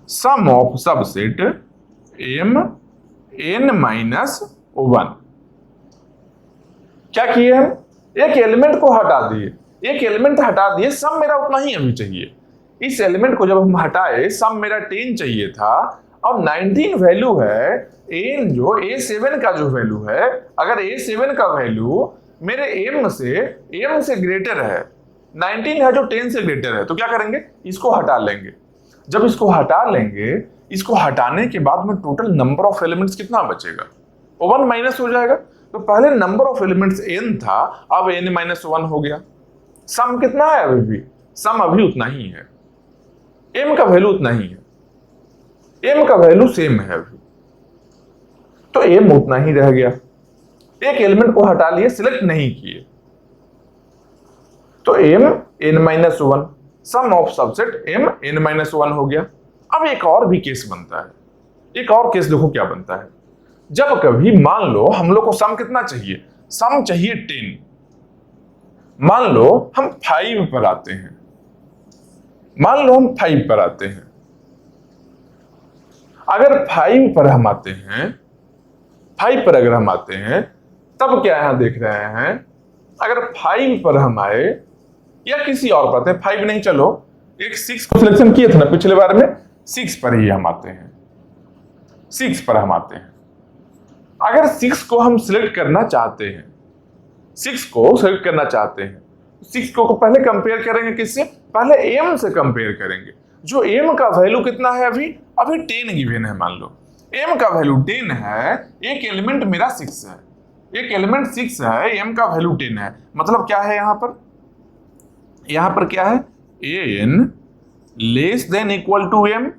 Sum of subset mn-1। क्या किए हम? एक एलिमेंट को हटा दिए, एक एलिमेंट हटा दिए, सम मेरा उतना ही अभी चाहिए। इस एलिमेंट को जब हम हटाए, सम मेरा 10 चाहिए था, और 19 वैल्यू है, n जो a7 का जो वैल्यू है, अगर a7 का वैल्यू मेरे m से ग्रेटर है, 19 है जो 10 से ग्रेटर है, तो क्या करेंगे? इसको हटा लेंगे। जब इसको हटा लेंगे, इसको हटाने के बाद में टोटल नंबर ऑफ एलिमेंट्स कितना बचेगा? 1 माइनस हो जाएगा। तो पहले नंबर ऑफ एलिमेंट्स n था, अब n-1 हो गया। सम कितना है? अभी भी सम अभी उतना ही है, m का वैल्यू उतना ही है, m का वैल्यू सेम है अभी, तो m उतना ही रह गया। एक एलिमेंट को हटा लिए, सिलेक्ट नहीं किए, तो m n-1, sum of subset m n-1 हो गया। अब एक और भी केस बनता है, एक और केस देखो क्या बनता है। जब कभी मान लो हम लोग को सम कितना चाहिए, सम चाहिए 10। मान लो हम 5 पर आते हैं, मान लो हम 5 पर आते हैं। अगर 5 पर हम आते हैं, 5 पर अगर हम आते हैं, तब क्या यहां देख रहे हैं, अगर 5 पर हम आए या किसी और पर आते हैं, 5 नहीं, चलो एक 6 को सिलेक्शन किए थे ना पिछले बार में, 6 पर ही हम आते हैं, 6 पर हम आते हैं। अगर 6 को हम सिलेक्ट करना चाहते हैं, 6 को सिलेक्ट करना चाहते हैं, 6 को पहले कंपेयर करेंगे किससे, पहले m से कंपेयर करेंगे। जो m का वैल्यू कितना है, अभी 10 गिवन है। मान लो m का वैल्यू 10 है, एक एलिमेंट मेरा 6 है, एक एलिमेंट 6 है, m का वैल्यू 10 है। मतलब क्या है यहां पर क्या है, n less than equal to m।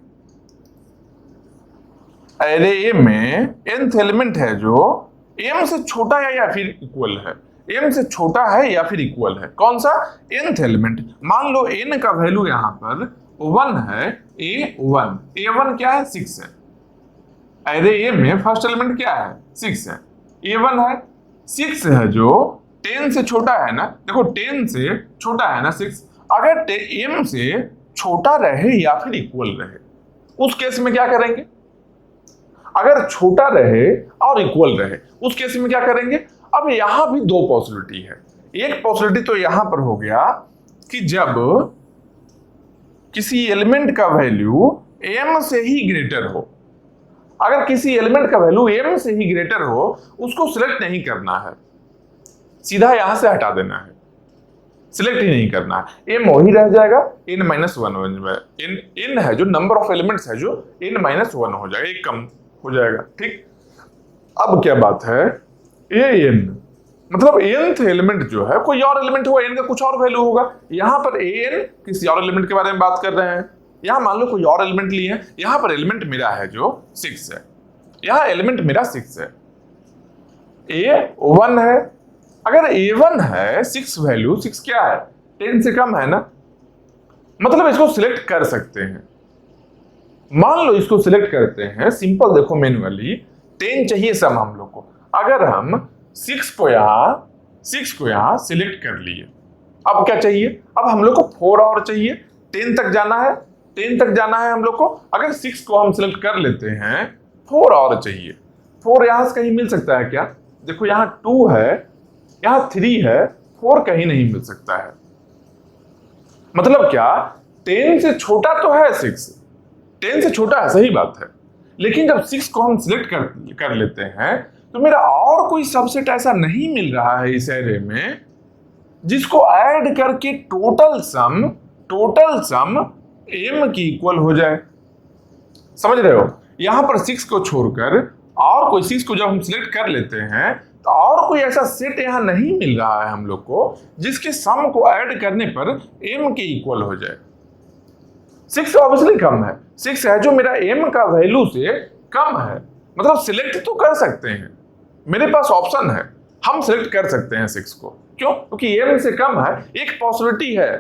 अरे ए में nth एलिमेंट है जो m से छोटा है या फिर इक्वल है, m से छोटा है या फिर इक्वल है, कौन सा, nth एलिमेंट। मान लो n का वैल्यू यहां पर 1 है, a1 क्या है, 6 है। अरे ए में फर्स्ट एलिमेंट क्या है, 6 है, a1 है, 6 है जो 10 से छोटा है ना, देखो 10 से छोटा है ना 6। अगर m से छोटा रहे या फिर इक्वल रहे, उस केस में क्या करेंगे, अगर छोटा रहे और इक्वल रहे, उस केस में क्या करेंगे। अब यहां भी दो पॉसिबिलिटी है। एक पॉसिबिलिटी तो यहां पर हो गया कि जब किसी एलिमेंट का वैल्यू m से ही ग्रेटर हो, अगर किसी एलिमेंट का वैल्यू m से ही ग्रेटर हो, उसको सिलेक्ट नहीं करना है, सीधा यहां से हटा देना है, सिलेक्ट ही नहीं करना है, m वही रह जाएगा, n-1 n है जो नंबर ऑफ एलिमेंट्स है, जो n-1 हो जाएगा, एक कम हो जाएगा, ठीक। अब क्या बात है, an मतलब nth एलिमेंट जो है, कोई और एलिमेंट होगा, n का कुछ और वैल्यू होगा। यहां पर an किसी और एलिमेंट के बारे में बात कर रहे हैं, यहां मान लो कोई और एलिमेंट लिए हैं, यहां पर एलिमेंट मेरा है जो 6 है, यहां एलिमेंट मेरा 6 है, a1 है। अगर a1 है, 6 वैल्यू, 6 क्या है, 10 से कम है ना, मतलब इसको सिलेक्ट कर सकते हैं। मान लो इसको सिलेक्ट करते हैं, सिंपल देखो मैन्युअली, 10 चाहिए सम हम लोग को। अगर हम 6 को यहां सिलेक्ट कर लिए, अब क्या चाहिए, अब हम लोग को 4 और चाहिए, 10 तक जाना है, 10 तक जाना है हम लोग को। अगर 6 को हम सिलेक्ट कर लेते हैं, 4 और चाहिए। 4 यहां से कहीं मिल सकता है क्या, देखो यहां 2 है, यहां 3 है, 4 कहीं नहीं मिल सकता है। मतलब क्या, 10 से छोटा तो है 6, 10 से छोटा है, सही बात है, लेकिन जब 6 को हम सिलेक्ट कर लेते हैं, तो मेरा और कोई सबसेट ऐसा नहीं मिल रहा है इस एरे में जिसको ऐड करके टोटल सम m की इक्वल हो जाए। समझ रहे हो, यहां पर 6 को छोड़कर और कोई 6 को जब हम सिलेक्ट कर लेते हैं, तो और कोई ऐसा सेट यहां नहीं मिल रहा है हम लोग को जिसके सम को ऐड करने पर m के इक्वल हो जाए। 6 ऑब्वियसली कम है, 6 है जो मेरा m का वैल्यू से कम है, मतलब सिलेक्ट तो कर सकते हैं, मेरे पास ऑप्शन है, हम सिलेक्ट कर सकते हैं 6 को। क्यों, क्योंकि m से कम है। एक पॉसिबिलिटी है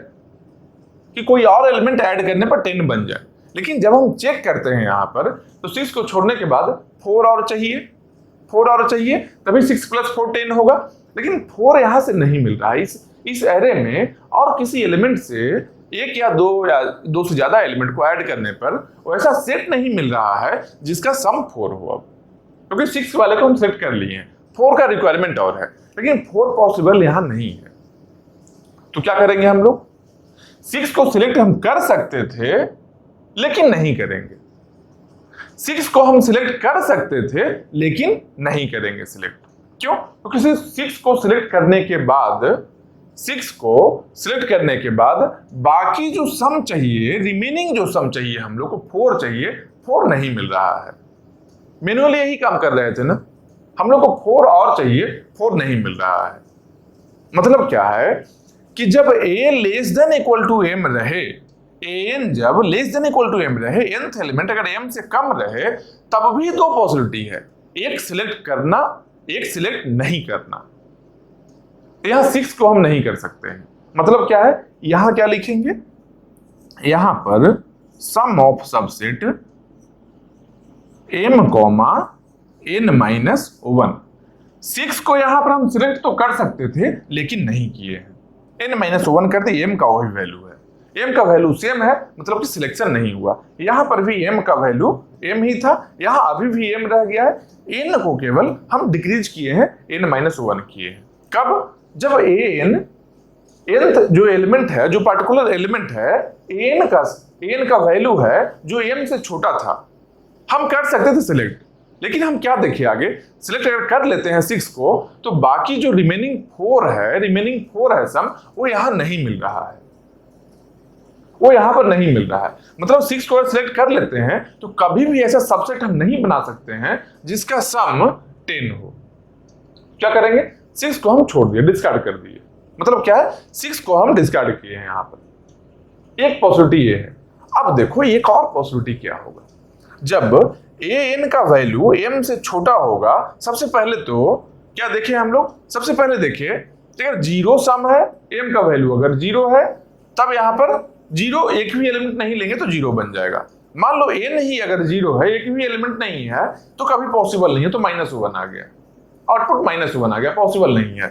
कि कोई और एलिमेंट ऐड करने पर 10 बन जाए, लेकिन जब हम चेक करते हैं यहां पर, तो 6 को छोड़ने के बाद 4 और चाहिए, तभी 6 + 4 10 होगा, लेकिन 4 यहां से नहीं मिल रहा है इस एरे में। और किसी एलिमेंट से एक या दो से ज्यादा एलिमेंट को ऐड करने पर वैसा सेट नहीं मिल रहा है जिसका सम 4 हो। अब क्योंकि 6 वाले को हम सेट कर लिए हैं, 4 का रिक्वायरमेंट और है, लेकिन 4 पॉसिबल यहां नहीं है। तो क्या करेंगे हम लोग, 6 को सिलेक्ट हम कर सकते थे लेकिन नहीं करेंगे, 6 को हम सिलेक्ट कर सकते थे लेकिन नहीं करेंगे सिलेक्ट। क्यों, क्योंकि 6 को सिलेक्ट करने के बाद बाकी जो सम चाहिए, रिमेनिंग जो सम चाहिए हम लोग को 4 चाहिए, 4 नहीं मिल रहा है। मैन्युअली यही काम कर रहे थे ना, हम लोग को 4 और चाहिए, 4 नहीं मिल रहा है। मतलब क्या है कि जब a less than equal to m रहे, an जब less than equal to m रहे, nth एलिमेंट अगर m से कम रहे, तब भी दो पॉसिबिलिटी है, एक सिलेक्ट करना, एक सिलेक्ट नहीं करना। यहां 6 को हम नहीं कर सकते हैं। मतलब क्या है, यहां क्या लिखेंगे, यहां पर sum of subset m comma n minus 1। 6 को यहां पर हम सिलेक्ट तो कर सकते थे लेकिन नहीं किए हैं। n माइनस 1 करते m का वही वैल्यू है, m का वैल्यू सेम है, मतलब कि सिलेक्शन नहीं हुआ। यहां पर भी m का वैल्यू m ही था, यहां अभी भी m रह गया है। n को केवल हम डिक्रीज किए हैं, n माइनस 1 किए हैं। कब? जब nth जो एलिमेंट है, जो पार्टिकुलर एलिमेंट है, n का वैल्यू है जो m से छोटा था। हम कर सकते थे सिलेक्ट, लेकिन हम क्या देखे आगे, सिलेक्ट अगर कर लेते हैं 6 को तो बाकी जो रिमेनिंग 4 है सम, वो यहां नहीं मिल रहा है, वो यहां पर नहीं मिल रहा है। मतलब 6 को अगर सिलेक्ट कर लेते हैं तो कभी भी ऐसा सबसेट हम नहीं बना सकते हैं जिसका सम 10 हो। क्या करेंगे? 6 को हम छोड़ दिए, डिस्कार्ड कर दिए। मतलब क्या है, 6 को हम डिस्कार्ड किए हैं। यहां पर एक पॉसिबिलिटी ये है। अब देखो एक और पॉसिबिलिटी क्या होगा, जब an का वैल्यू m से छोटा होगा। सबसे पहले तो क्या देखें हम लोग, सबसे पहले देखें अगर जीरो सम है, m का वैल्यू अगर जीरो है, तब यहां पर जीरो एक भी एलिमेंट नहीं लेंगे तो जीरो बन जाएगा। मान लो n ही अगर जीरो है, एक भी एलिमेंट नहीं है, तो कभी पॉसिबल नहीं है, तो -1 आ गया, आउटपुट -1 आ गया, पॉसिबल नहीं है।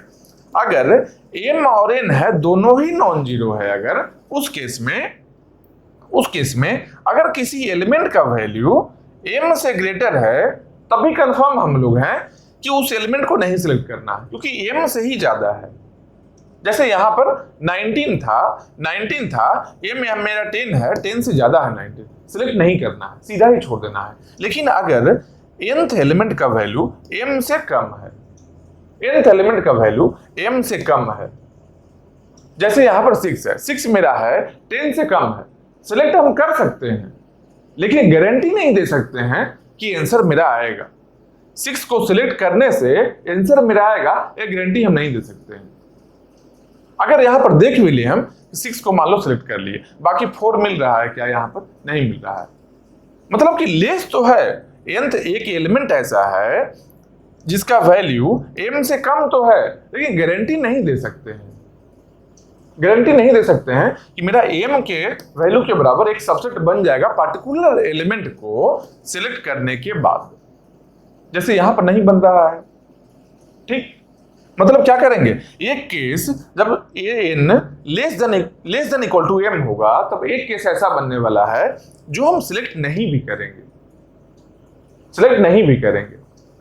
अगर m और n है, दोनों ही नॉन जीरो है, अगर उस केस में अगर किसी एलिमेंट का वैल्यू m से ग्रेटर है, तभी कंफर्म हम लोग हैं कि उस एलिमेंट को नहीं सिलेक्ट करना है, क्योंकि m से ही ज्यादा है। जैसे यहां पर 19 था, m मेरा 10 है, 10 से ज्यादा है 19, सिलेक्ट नहीं करना है, सीधा ही छोड़ देना है। लेकिन अगर nth एलिमेंट का वैल्यू m से कम है, nth एलिमेंट का वैल्यू m से कम है, जैसे यहां पर 6 है, 6 मेरा है, 10 से कम है, सिलेक्ट हम कर सकते हैं, लेकिन गारंटी नहीं दे सकते हैं कि आंसर मेरा आएगा। 6 को सिलेक्ट करने से आंसर मेरा आएगा, ये गारंटी हम नहीं दे सकते हैं। अगर यहां पर देख भी लिए हम 6 को मान लो सिलेक्ट कर लिए, बाकी 4 मिल रहा है क्या? यहां पर नहीं मिल रहा है। मतलब कि लेस तो है, nth एक एलिमेंट ऐसा है जिसका वैल्यू m से कम तो है, लेकिन गारंटी नहीं दे सकते हैं, गारंटी नहीं दे सकते हैं कि मेरा m के वैल्यू के बराबर एक सबसेट बन जाएगा पार्टिकुलर एलिमेंट को सिलेक्ट करने के बाद, जैसे यहां पर नहीं बन रहा है। ठीक, मतलब क्या करेंगे, एक केस जब an less than equal to m होगा, तब एक केस ऐसा बनने वाला है जो हम सिलेक्ट नहीं भी करेंगे,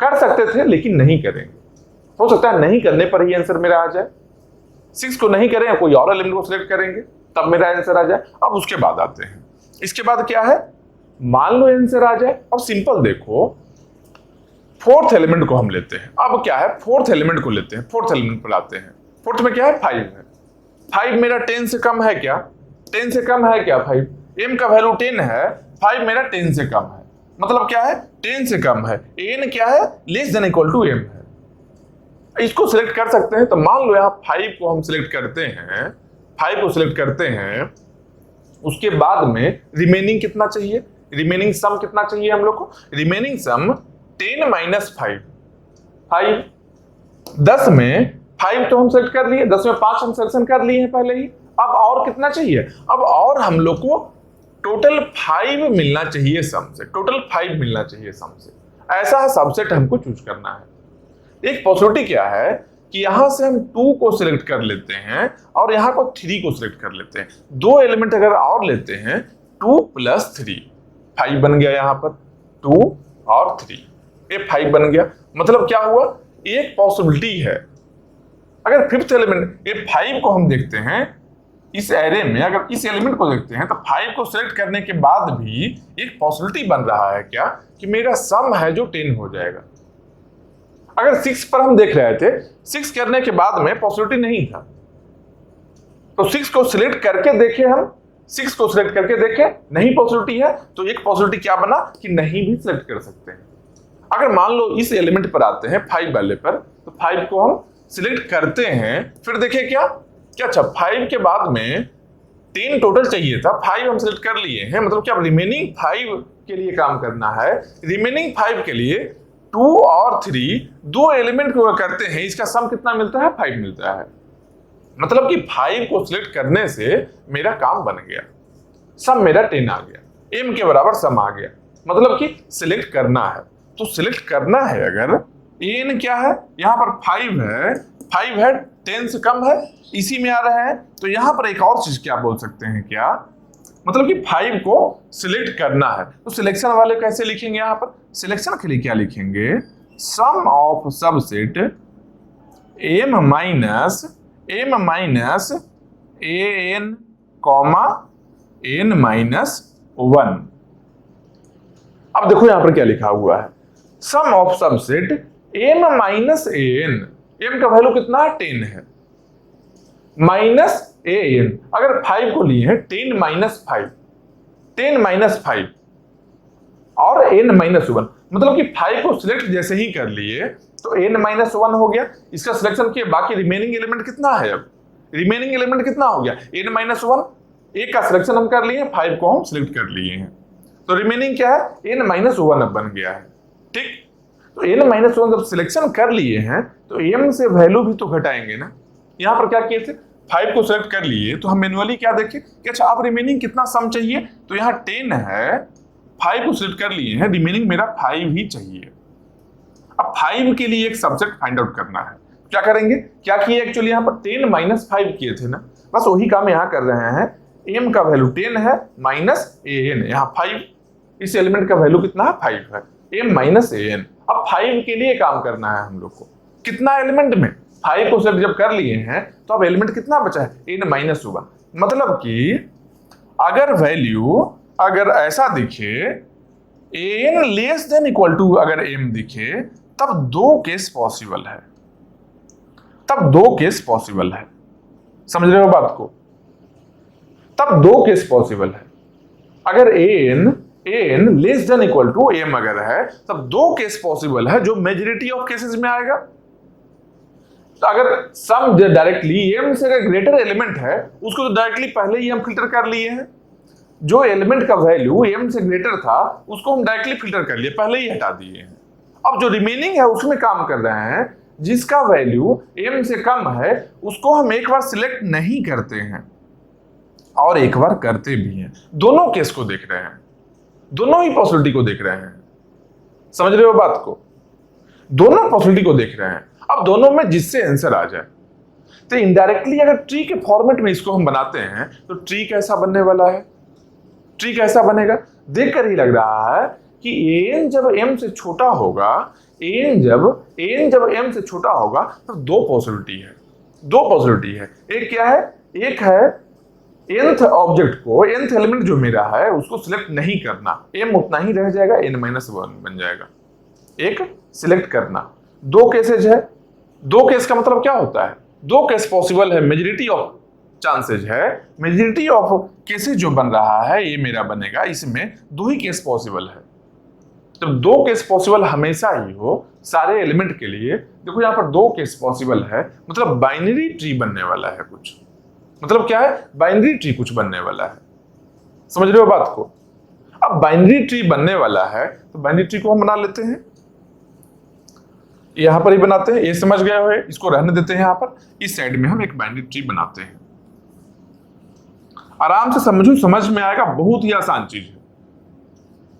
कर सकते थे लेकिन नहीं करेंगे। हो सकता है नहीं करने पर ही आंसर मेरा आ जाए, 6 को नहीं करेंगे, कोई और एलिमेंट को सिलेक्ट करेंगे, तब मेरा आंसर आ जाए। अब उसके बाद आते हैं, इसके बाद क्या है, मान लो आंसर आ जाए। और सिंपल देखो, 4th एलिमेंट को हम लेते हैं। अब क्या है, 4th एलिमेंट को लेते हैं, 4th एलिमेंट पर आते हैं। 4th में क्या है, 5 है। 5 मेरा 10 से कम है क्या? 10 से कम है क्या 5? m का वैल्यू 10 है, 5 मेरा 10 से कम है, मतलब क्या है, 10 से कम है। n क्या है, less than equal to m है। इसको सिलेक्ट कर सकते हैं, तो मान लो यहाँ 5 को हम सिलेक्ट करते हैं, 5 को सिलेक्ट करते हैं, उसके बाद में रिमेनिंग कितना चाहिए, रिमेनिंग सम कितना चाहिए हम लोग को? रिमेनिंग सम 10 माइनस 5, 10 में 5 तो हम सेलेक्ट कर लिए, 10 में 5 हम सिलेक्शन कर लिए हैं पहले ही। अब और कितना चाहिए, अब और हम लोग को टोटल 5 मिलना चाहिए सम से, टोटल 5 मिलना चाहिए सम से। ऐसा सबसेट हमको चूज करना है। एक पॉसिबिलिटी क्या है कि यहां से हम 2 को सिलेक्ट कर लेते हैं और यहां को 3 को सिलेक्ट कर लेते हैं। 2 एलिमेंट अगर और लेते हैं, 2 प्लस 3, 5 बन गया, यहां पर 2 और 3, ये 5 बन गया। मतलब क्या हुआ, एक पॉसिबिलिटी है। अगर 5th एलिमेंट, ये 5 को हम देखते हैं इस एरे में, अगर इस एलिमेंट को देखते हैं तो 5 को सिलेक्ट करने के बाद भी एक पॉसिबिलिटी बन रहा है क्या, कि मेरा सम है जो 10 हो जाएगा। अगर 6 पर हम देख रहे थे, 6 करने के बाद में पॉसिबिलिटी नहीं था, तो 6 को सिलेक्ट करके देखे हम, 6 को सिलेक्ट करके देखे, नहीं पॉसिबिलिटी है, तो एक पॉसिबिलिटी क्या बना कि नहीं भी सिलेक्ट कर सकते हैं। अगर मान लो इस एलिमेंट पर आते हैं 5 वाले पर, तो 5 को हम सिलेक्ट करते हैं, फिर देखें क्या, अच्छा 5 के बाद में 10 टोटल चाहिए था, 5 हम सिलेक्ट कर लिए हैं, मतलब क्या रिमेनिंग 5 के लिए काम करना है। रिमेनिंग 5 के लिए 2 और 3 2 एलिमेंट को करते हैं, इसका सम कितना मिलता है, 5 मिलता है। मतलब कि 5 को सिलेक्ट करने से मेरा काम बन गया, सम मेरा 10 आ गया। m के बराबर सम आ गया, मतलब कि सिलेक्ट करना है। तो सिलेक्ट करना है अगर an क्या है, यहां पर 5 है 10 से कम है, इसी में आ रहा है। तो यहां पर एक और चीज क्या बोल सकते हैं, क्या मतलब कि 5 को सिलेक्ट करना है। तो सिलेक्शन वाले कैसे लिखेंगे, यहां पर सिलेक्शन के लिए क्या लिखेंगे, sum of subset m minus an comma n minus 1। अब देखो यहां पर क्या लिखा हुआ है, sum of subset m minus an, m का वैल्यू कितना है 10 है, माइनस an, अगर 5 को लिए हैं 10 माइनस 5 और n माइनस 1, मतलब कि 5 को सिलेक्ट जैसे ही कर लिए तो n माइनस 1 हो गया, इसका सिलेक्शन किया, बाकी रिमेनिंग एलिमेंट कितना है, अब रिमेनिंग एलिमेंट कितना हो गया n माइनस 1, एक का सिलेक्शन हम कर लिए, 5 को हम सिलेक्ट कर लिए हैं, तो रिमेनिंग क्या है n माइनस 1 अब बन गया है। ठीक, तो n माइनस 1 जब सिलेक्शन कर लिए हैं तो m से वैल्यू भी तो घटाएंगे ना। यहां पर क्या किए थे, 5 को सिलेक्ट कर लिए तो हम मैनुअली क्या देखें कि अच्छा आप रिमेनिंग कितना सम चाहिए, तो यहाँ 10 है, 5 को सिलेक्ट कर लिए हैं, रिमेनिंग मेरा 5 ही चाहिए। अब 5 के लिए एक सब्जेक्ट फाइंड आउट करना है, क्या करेंगे, क्या किए एक्चुअली यहाँ पर 10 माइनस 5 किए थे ना, बस वही काम यहाँ कर रहे हैं। m का वैल्यू 10 है माइनस an, यहाँ 5, इस एलिमेंट का वैल्यू कितना है 5 है, m माइनस an। अब 5 के लिए काम करना है हम लोग को, कितना एलिमेंट में, 5 को सिलेक्ट जब कर लिए हैं तो अब एलिमेंट कितना बचा है n माइनस 1, मतलब कि अगर वैल्यू अगर ऐसा दिखे an less than equal to अगर m दिखे, तब दो केस पॉसिबल है, समझ रहे हो बात को, तब दो केस पॉसिबल है। अगर an less than equal to m अगर है, तब दो केस पॉसिबल है जो मेजॉरिटी ऑफ केसेस में आएगा। तो अगर सम डायरेक्टली m से अगर ग्रेटर एलिमेंट है, उसको तो डायरेक्टली पहले ही हम फिल्टर कर लिए हैं, जो एलिमेंट का वैल्यू m से ग्रेटर था उसको हम डायरेक्टली फिल्टर कर लिए, पहले ही हटा दिए हैं। अब जो रिमेनिंग है उसमें काम कर रहे हैं, जिसका वैल्यू m से कम है उसको हम एक बार सिलेक्ट नहीं करते हैं और एक बार करते भी हैं। दोनों केस को देख रहे हैं, दोनों ही पॉसिबिलिटी को देख रहे हैं, समझ रहे हो बात को, दोनों पॉसिबिलिटी को देख रहे हैं। अब दोनों में जिससे आंसर आ जाए, तो इनडायरेक्टली अगर ट्री के फॉर्मेट में इसको हम बनाते हैं तो ट्री कैसा बनने वाला है, ट्री कैसा बनेगा, देखकर ही लग रहा है कि an जब m से छोटा होगा, an जब m से छोटा होगा तो दो पॉसिबिलिटी है। एक क्या है, एक है nth ऑब्जेक्ट को, nth एलिमेंट जो मेरा है उसको सिलेक्ट नहीं करना, m उतना ही रह जाएगा, n माइनस 1 बन जाएगा। एक सिलेक्ट करना, दो केसेज है, दो केस का मतलब क्या होता है, दो केस पॉसिबल है, मेजॉरिटी ऑफ चांसेज है, मेजॉरिटी ऑफ केसेस जो बन रहा है ये मेरा बनेगा, इसमें दो ही केस पॉसिबल है। तो दो केस पॉसिबल हमेशा ही हो सारे एलिमेंट के लिए। देखो यहाँ पर दो केस पॉसिबल है, मतलब बाइनरी ट्री बनने वाला है कुछ, मतलब क्या है, बाइनरी ट्री कुछ बनने वाला है, समझ रहे हो बात को। अब बाइनरी ट्री बनने वाला है तो बाइनरी ट्री को हम बना लेते हैं, यहां पर ही बनाते हैं, ये समझ गए हो, इसको रहने देते हैं, यहां पर इस साइड में हम एक बाइनरी ट्री बनाते हैं। आराम से समझो, समझ में आएगा, बहुत ही आसान चीज है,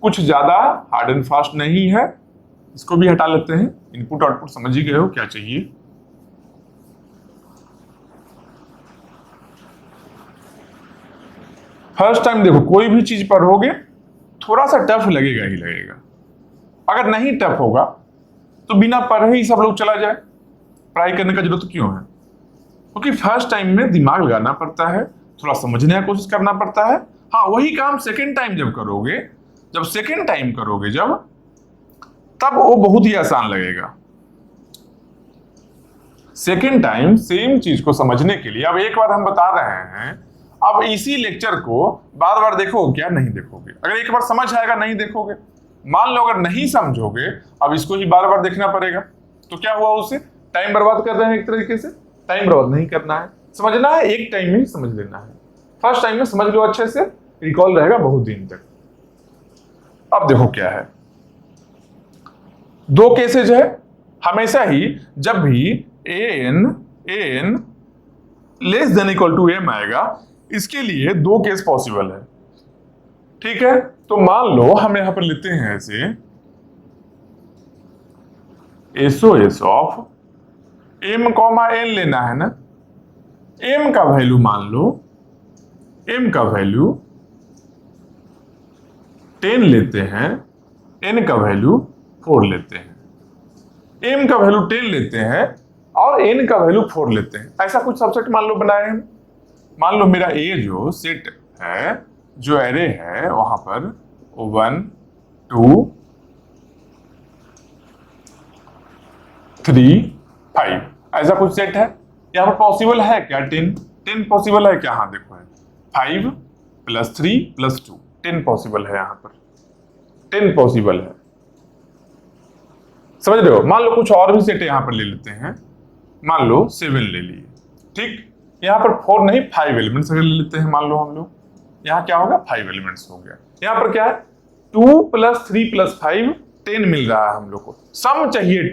कुछ ज्यादा हार्ड एंड फास्ट नहीं है। इसको भी हटा लेते हैं, इनपुट आउटपुट समझ ही गए हो क्या चाहिए। फर्स्ट टाइम देखो कोई भी चीज पढ़ोगे थोड़ा सा टफ लगेगा ही लगेगा, अगर नहीं टफ होगा तो बिना पढ़े ही सब लोग चला जाए, पढ़ाई करने का जरूरत क्यों है, क्योंकि फर्स्ट टाइम में दिमाग लगाना पड़ता है, थोड़ा समझने की कोशिश करना पड़ता है। हाँ, वही काम सेकेंड टाइम जब करोगे, तब वो बहुत ही आसान लगेगा। सेकेंड टाइम सेम चीज को समझने के लिए अब एक बार हम बता रहे हैं, अब इसी लेक्चर को बार बार देखोगे क्या, नहीं देखोगे। अगर एक बार समझ आएगा नहीं देखोगे, मान लो अगर नहीं समझोगे अब इसको ही बार बार देखना पड़ेगा, तो क्या हुआ, उससे टाइम बर्बाद कर रहे हैं। एक तरीके से टाइम बर्बाद नहीं करना है, समझना है, एक टाइम में ही समझ लेना है। फर्स्ट टाइम में समझ लो अच्छे से, रिकॉल रहेगा बहुत दिन तक। अब देखो क्या है, दो केसेज है हमेशा ही, जब भी an less than equal to m आएगा, इसके लिए दो केस पॉसिबल है, ठीक है, तो मान लो हम यहां पर लेते हैं ऐसे SOS of m comma n लेना है ना, m का वैल्यू मान लो, m का वैल्यू 10 लेते हैं, n का वैल्यू 4 लेते हैं, m का वैल्यू 10 लेते हैं और n का वैल्यू 4 लेते हैं। ऐसा कुछ सबसेट मान लो बनाए हम। मान लो मेरा a जो सेट है, जो एरे है, वहां पर 1 2 3 5 ऐसा कुछ सेट है। यहां पर पॉसिबल है क्या 10 पॉसिबल है क्या? हाँ देखो है 5 + 3 + 2 10 पॉसिबल है, यहां पर 10 पॉसिबल है, समझ रहे हो। मान लो कुछ और भी सेट यहां पर ले लेते हैं, मान लो 7 ले लिए, ठीक। यहां पर 4 नहीं 5 एलिमेंट्स अगर ले लेते हैं, मान लो हम लोग, यहां क्या होगा 5 एलिमेंट्स हो गया। यहां पर क्या है 2 + 3 + 5 10 मिल रहा है हम लोग को, सम चाहिए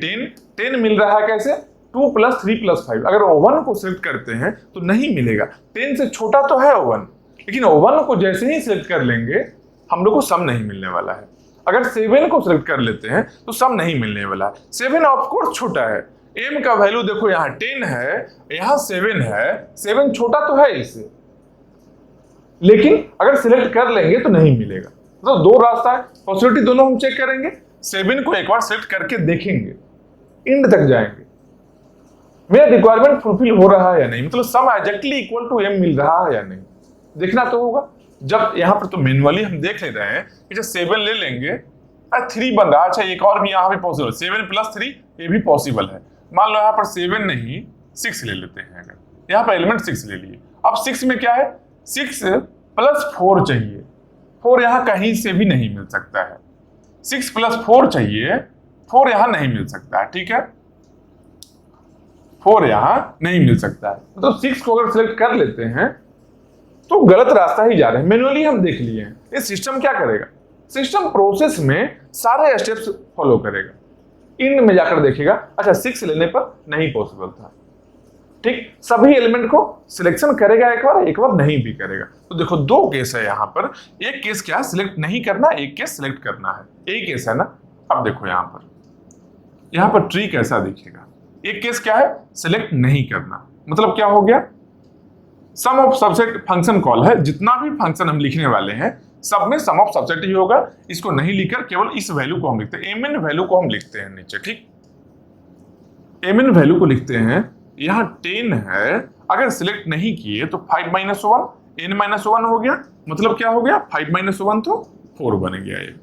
10 मिल रहा है कैसे 2 + 3 + 5। अगर O1 को सिलेक्ट करते हैं तो नहीं मिलेगा, 10 से छोटा तो है O1, लेकिन O1 को जैसे ही सिलेक्ट कर लेंगे हम लोग को सम नहीं मिलने वाला है। अगर 7 को सिलेक्ट कर लेते हैं तो सम नहीं मिलने वाला है। 7 ऑफ कोर्स छोटा है, m का वैल्यू देखो यहाँ 10 है, यहाँ 7 है, 7 छोटा तो है इससे, लेकिन अगर सिलेक्ट कर लेंगे तो नहीं मिलेगा। तो दो रास्ता है, पॉसिबिलिटी दोनों हम चेक करेंगे। 7 को एक बार सिलेक्ट करके देखेंगे, इंड तक जाएंगे, मेरा रिक्वायरमेंट फुलफिल हो रहा है या नहीं, मतलब सम एग्जैक्टली इक्वल टू m मिल रहा है या नहीं, देखना तो होगा। जब यहाँ पर तो मैनुअली हम देख ले रहे हैं कि जब 7 ले लेंगे, 3 बन रहा है, अच्छा एक और भी यहाँ भी पॉसिबल, 7 + 3 ये भी पॉसिबल है। मान लो यहाँ पर 7 नहीं 6 ले लेते हैं, अगर यहाँ पर एलिमेंट 6 ले लिए, अब 6 में क्या है 6 + 4 चाहिए, 4 यहाँ कहीं से भी नहीं मिल सकता है, 6 + 4 चाहिए, 4 यहाँ नहीं मिल सकता है, ठीक है 4 यहाँ नहीं मिल सकता है। तो 6 को अगर सिलेक्ट कर लेते हैं तो गलत रास्ता ही जा रहे हैं, मैनुअली हम देख लिए हैं। ये सिस्टम क्या करेगा, सिस्टम प्रोसेस में सारे स्टेप्स फॉलो करेगा, इंड में जाकर देखेगा अच्छा 6 लेने पर नहीं पॉसिबल था, ठीक, सभी एलिमेंट को सिलेक्शन करेगा, एक बार नहीं भी करेगा। तो देखो दो केस है यहाँ पर, एक केस क्या है सिलेक्ट नहीं करना, एक केस सिलेक्ट करना है, एक केस है ना। अब देखो यहाँ पर ट्री कैसा दिखेगा, एक केस क्या है सिलेक्ट नहीं करना, मतलब क्या हो गया सम ऑफ सबसेट फंक्शन कॉल है, जितना भी फंक्शन हम लिखने वाले हैं सब में सम ऑफ सबसेट ही होगा। इसको नहीं लिखकर केवल इस वैल्यू को हम लिखते हैं, mn वैल्यू को हम लिखते हैं नीचे, ठीक, mn वैल्यू को लिखते हैं। यहाँ 10 है, अगर सिलेक्ट नहीं किए तो 5 - 1 n - 1 हो गया, मतलब क्या हो गया 5 - 1 तो 4 बन गया ये,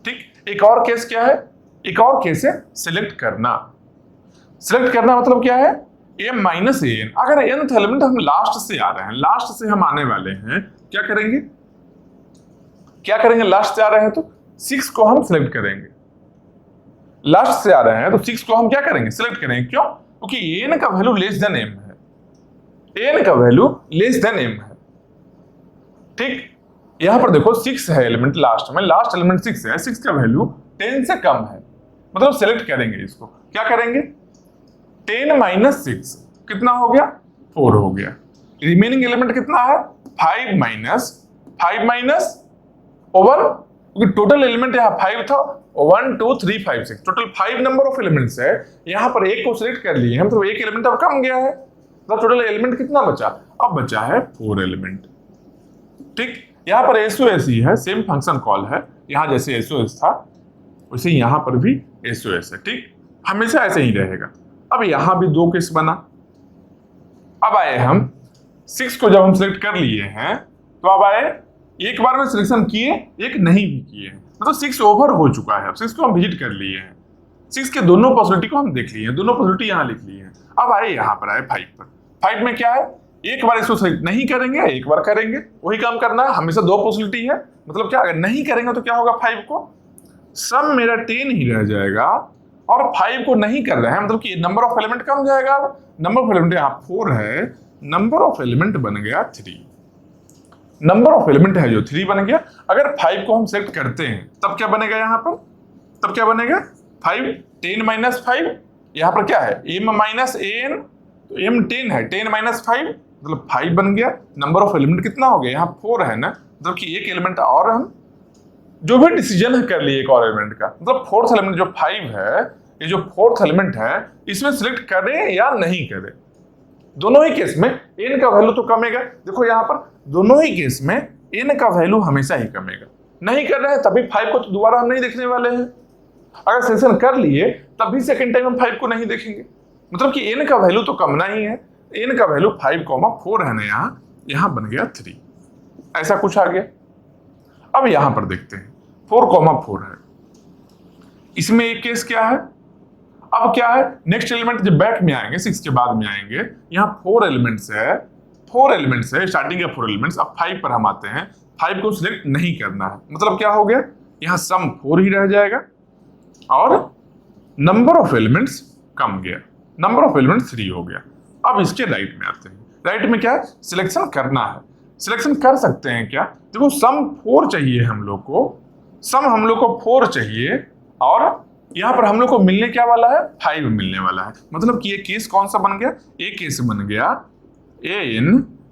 ठीक। एक और केस क्या है, एक और केस है सिलेक्ट करना, सिलेक्ट करना मतलब क्या है m - an, अगर nth एलिमेंट हम लास्ट से आ रहे हैं, लास्ट से हम आने वाले हैं, क्या करेंगे लास्ट से आ रहे हैं तो 6 को हम सिलेक्ट करेंगे, लास्ट से आ रहे हैं तो 6 को हम क्या करेंगे सिलेक्ट करेंगे, क्यों, क्योंकि n का वैल्यू लेस देन m है, n का वैल्यू लेस देन m है, ठीक। यहां पर देखो 6 है एलिमेंट लास्ट में, लास्ट एलिमेंट 6 है, 6 का वैल्यू 10 से कम है, मतलब सिलेक्ट करेंगे इसको, क्या करेंगे 10 - 6 कितना हो गया 4 हो गया, रिमेनिंग एलिमेंट कितना है 5 - 1, क्योंकि टोटल एलिमेंट यहाँ 5 था, 1 2 3 5 6 टोटल 5 नंबर ऑफ एलिमेंट्स है, यहाँ पर एक को सिलेक्ट कर लिए हम तो एक एलिमेंट अब कम गया है, तो टोटल एलिमेंट कितना बचा, अब बचा है 4 एलिमेंट, ठीक। यहाँ पर SOS ही है, सेम फंक्शन कॉल है, यहाँ जैसे SOS था वैसे यहाँ पर भी SOS है, ठीक, हमेशा ऐसे ही रहेगा। अब यहाँ भी दो केस बना, अब आए हम 6 को जब हम सिलेक्ट कर लिए हैं तो अब आए एक बार में सिलेक्शन किए, एक नहीं भी किए हैं, मतलब 6 ओवर हो चुका है, अब 6 को हम विजिट कर लिए हैं, 6 के दोनों पॉसिबिलिटी को हम देख लिए हैं, दोनों पॉसिबिलिटी यहाँ लिख लिए हैं। अब आए यहाँ पर आए 5 पर, 5 में क्या है एक बार इसको सिलेक्ट नहीं करेंगे, एक बार करेंगे, वही काम करना है, हमेशा दो पॉसिबिलिटी है, मतलब क्या अगर नहीं करेंगे तो क्या होगा 5 को सम मेरा 10 ही रह जाएगा, और 5 को नहीं कर रहे हैं मतलब कि नंबर ऑफ एलिमेंट कम जाएगा, नंबर ऑफ एलिमेंट यहाँ 4 है, नंबर ऑफ एलिमेंट बन गया 3, नंबर ऑफ एलिमेंट है जो 3 बन गया। अगर 5 को हम सेलेक्ट करते हैं तब क्या बनेगा यहाँ पर, तब क्या बनेगा 5 10 - 5, यहाँ पर क्या है m - an, तो m 10 है, 10 - 5 मतलब 5 बन गया, नंबर ऑफ एलिमेंट कितना हो गया यहाँ 4 है ना, मतलब कि एक एलिमेंट और हम जो भी डिसीजन है कर लिए एक और एलिमेंट का, मतलब फोर्थ एलिमेंट जो 5 है, ये जो फोर्थ एलिमेंट है इसमें सिलेक्ट करें या नहीं करें, दोनों ही केस में n का वैल्यू तो कमेगा। देखो यहाँ पर दोनों ही केस में n का वैल्यू हमेशा ही कमेगा। नहीं कर रहे हैं तभी 5 को तो दोबारा हम नहीं देखने वाले हैं, अगर सिलेक्शन कर लिए तब भी सेकंड टाइम हम 5 को नहीं देखेंगे, मतलब कि n का वैल्यू तो कमना ही है। n का वैल्यू 5,4 है ना, यहाँ बन गया 3, ऐसा कुछ आ गया। अब यहां पर देखते हैं 4,4 है, इसमें एक केस क्या है, अब क्या है नेक्स्ट एलिमेंट जब बैक में आएंगे 6 के बाद में आएंगे, यहाँ 4 एलिमेंट्स है, 4 एलिमेंट्स है, स्टार्टिंग के 4 एलिमेंट्स। अब 5 पर हम आते हैं, 5 को सिलेक्ट नहीं करना है, मतलब क्या हो गया, यहाँ सम 4 ही रह जाएगा और नंबर ऑफ एलिमेंट्स कम गया, नंबर ऑफ एलिमेंट्स 3 हो गया। अब इसके राइट में आते हैं, राइट में क्या है, सिलेक्शन करना है। सिलेक्शन कर सकते हैं क्या, देखो सम 4 चाहिए हम लोग को, सम हम लोग को 4 चाहिए और यहाँ पर हम लोग को मिलने क्या वाला है, 5 मिलने वाला है। मतलब कि ये केस कौन सा बन गया, एक केस बन गया an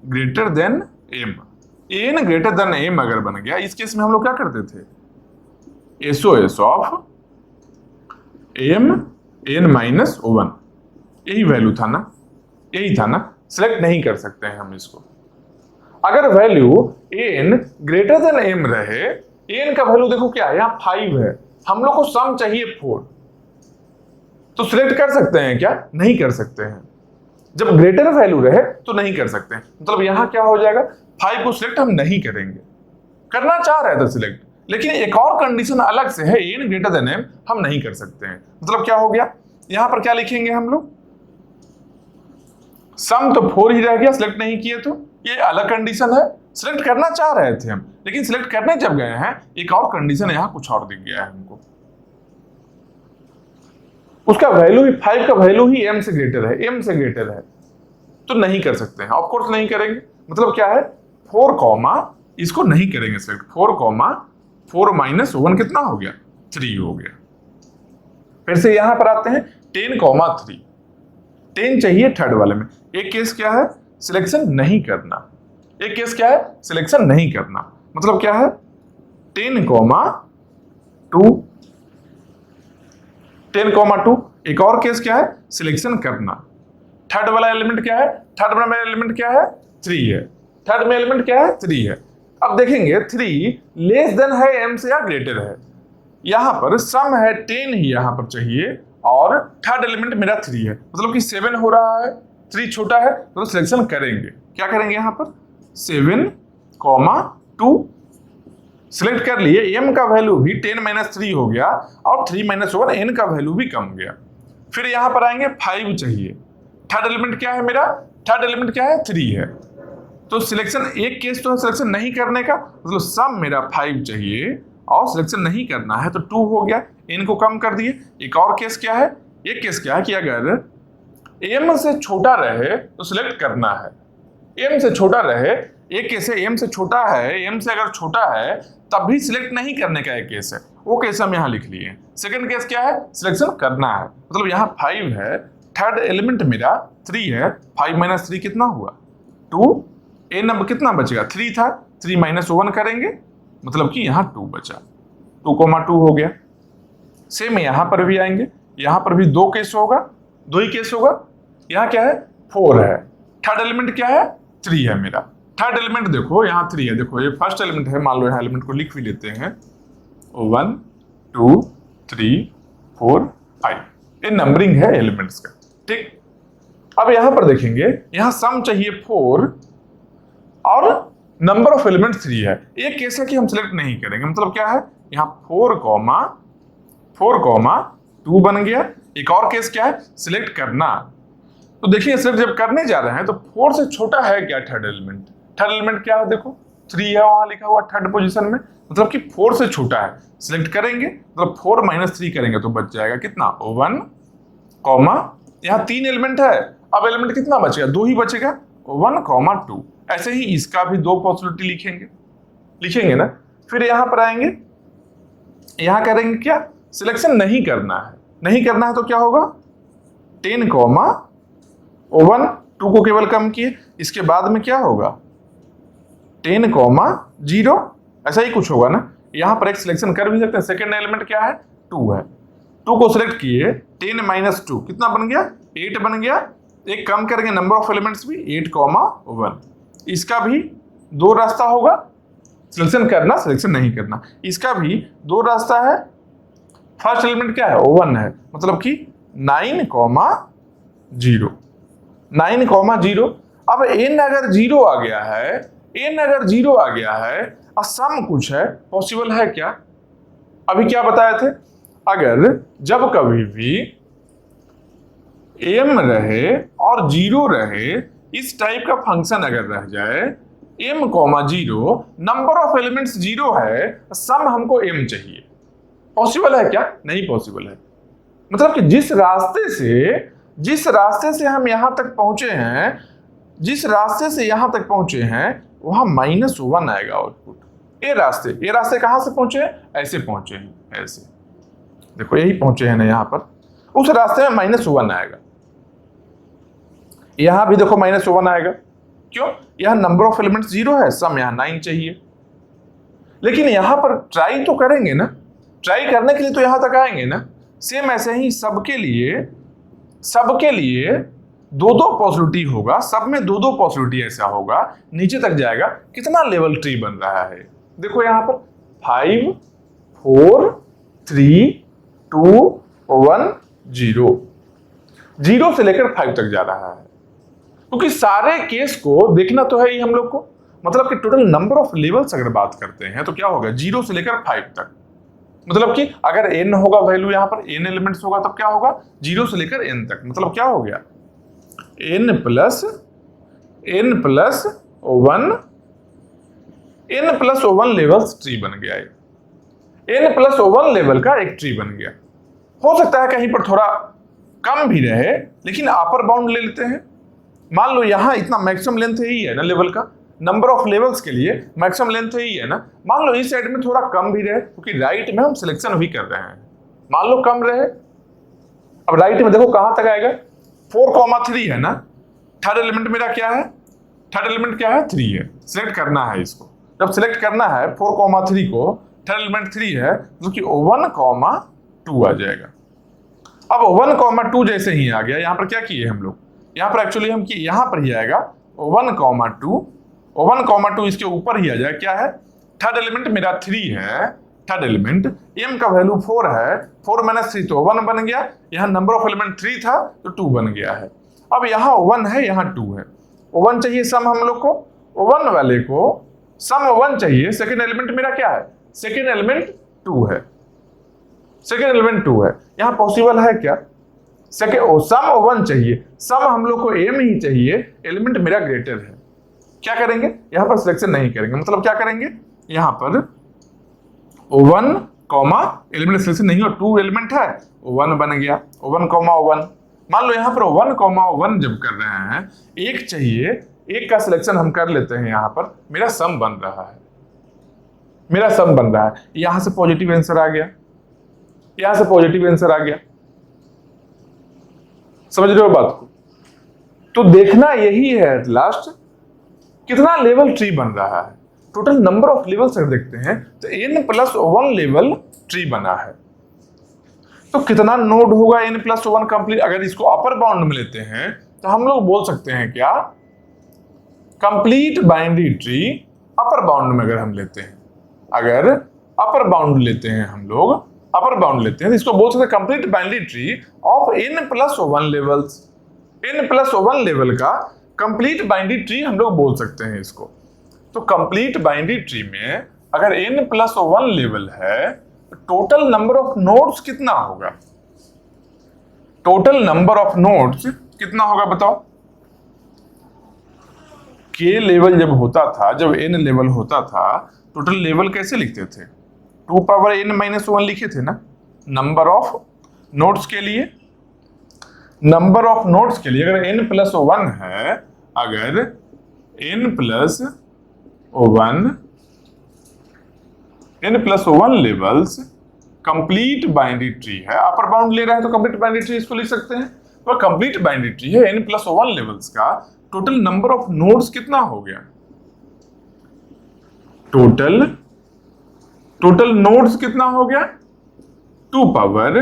greater than m, an greater than m अगर बन गया, इस केस में हम लोग क्या करते थे, SOS of m n minus 1, यही वैल्यू था ना, यही था ना, सिलेक्ट नहीं कर सकते हैं हम इसको। अगर value n greater than m रहे, n का वैल्यू देखो क्या है, यहाँ 5 है, हम लोग को सम चाहिए 4, तो सिलेक्ट कर सकते हैं क्या, नहीं कर सकते हैं। जब ग्रेटर वैल्यू रहे तो नहीं कर सकते हैं, मतलब यहां क्या हो जाएगा, 5 को सिलेक्ट हम नहीं करेंगे, करना चाह रहे थे सिलेक्ट, लेकिन एक और कंडीशन अलग से है, n ग्रेटर देन m हम नहीं कर सकते हैं। मतलब क्या हो गया, यहां पर क्या लिखेंगे हम लोग, सम तो 4 ही रह गया, सिलेक्ट नहीं किए तो ये अलग कंडीशन है, सिलेक्ट करना चाह रहे थे हम, लेकिन सिलेक्ट करने जब गए हैं एक और कंडीशन यहां कुछ और दिख गया है हमको, उसका वैल्यू ही 5 का वैल्यू ही m से ग्रेटर है, m से ग्रेटर है, तो नहीं कर सकते हैं, ऑफ कोर्स नहीं करेंगे। मतलब क्या है 4 कॉमा, इसको नहीं करेंगे सिलेक्ट, 4 कॉमा 4 माइनस 1 कितना हो गया, 3 हो गया। फिर से यहां पर आते हैं 10 कॉमा 3, 10 चाहिए थर्ड वाले में, एक केस क्या है, सिलेक्शन नहीं करना, एक केस क्या है, सिलेक्शन नहीं करना। मतलब क्या है 10 कॉमा 2, 10 कॉमा 2, एक और केस क्या है, सिलेक्शन करना। थर्ड वाला एलिमेंट क्या है, थर्ड वाला एलिमेंट क्या है, 3 है, थर्ड में एलिमेंट क्या है, 3 है। अब देखेंगे 3 लेस देन है m से या ग्रेटर है, यहां पर सम है 10 ही यहां पर चाहिए और थर्ड एलिमेंट मेरा 3 है, मतलब कि 7 हो रहा है, 3 छोटा है तो सिलेक्शन करेंगे, क्या करेंगे यहाँ पर 7 कॉमा 2 सिलेक्ट कर लिए, m का वैल्यू भी 10 माइनस 3 हो गया और 3 माइनस 1 n का वैल्यू भी कम गया। फिर यहां पर आएंगे 5 चाहिए, थर्ड एलिमेंट क्या है मेरा, थर्ड एलिमेंट क्या है, 3 है, तो सिलेक्शन एक केस तो है सिलेक्शन नहीं करने का, मतलब सम मेरा 5 चाहिए और सिलेक्शन नहीं करना है तो 2 हो गया, n को कम कर दिए। एक और केस क्या है, एक केस क्या है कि अगर m से छोटा रहे तो सिलेक्ट करना है, m से छोटा रहे, एक केस है m से छोटा है, m से अगर छोटा है तब भी सिलेक्ट नहीं करने का एक केस है, वो केस हम यहाँ लिख लिए। सेकंड केस क्या है, सिलेक्शन करना है, मतलब यहाँ 5 है, थर्ड एलिमेंट मेरा 3 है, 5 माइनस 3 कितना हुआ 2, n अब कितना बचेगा, 3 था, 3 माइनस 1 करेंगे, मतलब कि यहाँ 2 बचा, 2,2 हो गया। सेम यहाँ पर भी आएंगे, यहाँ पर भी 2 केस होगा, 2 ही केस होगा। यहाँ क्या है 4 है, थर्ड एलिमेंट क्या है 3 है मेरा, थर्ड एलिमेंट देखो यहाँ 3 है, देखो ये फर्स्ट एलिमेंट है, मान लो यहाँ एलिमेंट को लिख भी लेते हैं 1 2 3 4 5, ये नंबरिंग है एलिमेंट्स का, ठीक। अब यहाँ पर देखेंगे, यहाँ सम चाहिए 4 और नंबर ऑफ एलिमेंट 3 है, एक केस है कि हम सिलेक्ट नहीं करेंगे, मतलब क्या है यहाँ 4 कॉमा 2 बन गया। एक और केस क्या है, सिलेक्ट करना, तो देखिए सिलेक्ट जब करने जा रहे हैं तो 4 से छोटा है क्या थर्ड एलिमेंट, थर्ड एलिमेंट क्या है देखो 3 है वहां लिखा हुआ थर्ड पोजीशन में, मतलब कि 4 से छोटा है, सिलेक्ट करेंगे मतलब 4 माइनस 3 करेंगे तो बच जाएगा कितना 1 कॉमा, यहाँ 3 एलिमेंट है, अब एलिमेंट कितना बचेगा 2 ही बचेगा 1 कॉमा 2। ऐसे ही इसका भी 2 पॉसिबिलिटी लिखेंगे ना। फिर यहां पर आएंगे, यहां करेंगे क्या, सिलेक्शन नहीं करना है, नहीं करना है तो क्या होगा 10 कॉमा 1 2 को केवल कम किए, इसके बाद में क्या होगा 10 कॉमा 0, ऐसा ही कुछ होगा ना, यहां पर एक सिलेक्शन कर भी सकते हैं। सेकेंड एलिमेंट क्या है? 2 है। 2 को सिलेक्ट किए, 10 - 2 कितना बन गया? 8 बन गया। एक कम करेंगे नंबर ऑफ एलिमेंट्स भी, 8, 1। इसका भी 2 रास्ता होगा, सिलेक्शन करना, सिलेक्शन नहीं करना। इसका भी 2 रास्ता है। फर्स्ट एलिमेंट क्या है? 1 है, मतलब कि 9, 0। 9, 0। अब n अगर 0 आ गया है, n अगर 0 आ गया है और सम कुछ है, पॉसिबल है क्या? अभी क्या बताए थे? अगर जब कभी भी m रहे और 0 रहे, इस टाइप का फंक्शन अगर रह जाए, m, 0, नंबर ऑफ एलिमेंट्स 0 है, सम हमको m चाहिए। पॉसिबल है क्या? नहीं पॉसिबल है। मतलब कि जिस रास्ते से हम यहां तक पहुंचे हैं, जिस रास्ते से यहां तक पहुंचे हैं, वहां -1 आएगा आउटपुट। ये रास्ते कहां से पहुंचे हैं? ऐसे पहुंचे हैं, ऐसे देखो, यही पहुंचे हैं ना यहां पर। उस रास्ते में -1 आएगा। यहां भी देखो -1 आएगा। क्यों? यहां नंबर ऑफ एलिमेंट्स 0 है, सम यहां 9 चाहिए। लेकिन यहां पर ट्राई तो करेंगे ना, ट्राई करने के लिए तो यहां तक आएंगे ना। सेम ऐसे ही सबके लिए 2-2 पॉसिबिलिटी होगा, सब में 2-2 पॉसिबिलिटी ऐसा होगा, नीचे तक जाएगा। कितना लेवल ट्री बन रहा है? देखो यहां पर 5, 4, 3, 2, 1, 0। 0 से लेकर 5 तक जा रहा है, क्योंकि सारे केस को देखना तो है ही हम लोग को। मतलब कि टोटल नंबर ऑफ लेवल्स अगर बात करते हैं तो क्या होगा? 0 से लेकर 5 तक। मतलब कि अगर n होगा वैल्यू, यहां पर n एलिमेंट्स होगा, तब क्या होगा? 0 से लेकर n तक। मतलब क्या हो गया? n प्लस 1 लेवल्स ट्री बन गया है। n+1 लेवल का एक ट्री बन गया। हो सकता है कहीं पर थोड़ा कम भी रहे, लेकिन अपर बाउंड ले लेते हैं। मान लो यहां इतना मैक्सिमम लेंथ ही है ना लेवल का, नंबर ऑफ लेवल्स के लिए मैक्सिमम लेंथ ही है ना। मान लो इस साइड में थोड़ा कम भी रहे, क्योंकि राइट में हम सिलेक्शन भी कर रहे हैं। मान लो कम रहे, अब राइट में देखो कहां तक आएगा? 4, 3 है ना। थर्ड एलिमेंट मेरा क्या है? थर्ड एलिमेंट क्या है? 3 है। सिलेक्ट करना है इसको। जब सिलेक्ट करना है 4, 3 को, थर्ड एलिमेंट 3 है, जो कि 1, 2 आ जाएगा। अब 1, 2 जैसे ही आ गया, यहां पर क्या किए हम लोग? यहां पर एक्चुअली हम किए, यहां पर ही आएगा 1, 2 इसके ऊपर ही आ जाए। क्या है? थर्ड एलिमेंट मेरा 3 है। थर्ड एलिमेंट m का वैल्यू 4 है, 4 - 3 तो 1 बन गया। यहां नंबर ऑफ एलिमेंट 3 था तो 2 बन गया है। अब यहां 1 है, यहां 2 है। 1 चाहिए सम हम लोग को, 1 वाले को सम 1 चाहिए। सेकेंड एलिमेंट मेरा क्या है? सेकेंड एलिमेंट 2 है। सेकेंड एलिमेंट 2 है। यहां पॉसिबल है क्या? सम 1 चाहिए, सम हम लोग को m ही चाहिए, एलिमेंट मेरा ग्रेटर है। क्या करेंगे? यहां पर सिलेक्शन नहीं करेंगे। मतलब क्या करेंगे? यहां पर 1, एलिमेंट सिलेक्शन नहीं हो, 2 एलिमेंट है, 1 बन गया। 1, 1। मान लो यहां पर 1, 1 जब कर रहे हैं, एक चाहिए, एक का सिलेक्शन हम कर लेते हैं। यहां पर मेरा सम बन रहा है, यहां से पॉजिटिव आंसर आ गया, यहां से पॉजिटिव आंसर आ गया। समझ रहे हो बात को? तो देखना यही है एट लास्ट, कितना लेवल ट्री बन रहा है। टोटल नंबर ऑफ लेवल्स अगर देखते हैं तो n+1 लेवल ट्री बना है। तो कितना नोड होगा n+1 कंप्लीट? अगर इसको अपर बाउंड में लेते हैं तो हम लोग बोल सकते हैं क्या? Complete binary tree upper bound में अगर हम लेते हैं, अगर अपर बाउंड लेते हैं हम लोग, अपर बाउंड लेते हैं तो इसको बोल सकते हैं complete binary tree of n+1 levels. n+1 level का कंप्लीट बाइनरी ट्री हम लोग बोल सकते हैं इसको। तो कंप्लीट बाइनरी ट्री में अगर n+1 लेवल है, टोटल नंबर ऑफ नोड्स कितना होगा? टोटल नंबर ऑफ नोड्स कितना होगा बताओ? k लेवल जब होता था, जब n लेवल होता था, टोटल लेवल कैसे लिखते थे? 2n-1 लिखे थे ना। नंबर ऑफ नोड्स के लिए, नंबर ऑफ नोड्स के लिए अगर n+1 है, अगर n+1 levels complete binary tree है, अपर बाउंड ले रहे हैं तो कंप्लीट बाइनरी ट्री इसको लिख सकते हैं। तो कंप्लीट बाइनरी ट्री है, n+1 लेवल्स का टोटल नंबर ऑफ नोड्स कितना हो गया? टोटल टोटल नोड्स कितना हो गया 2 power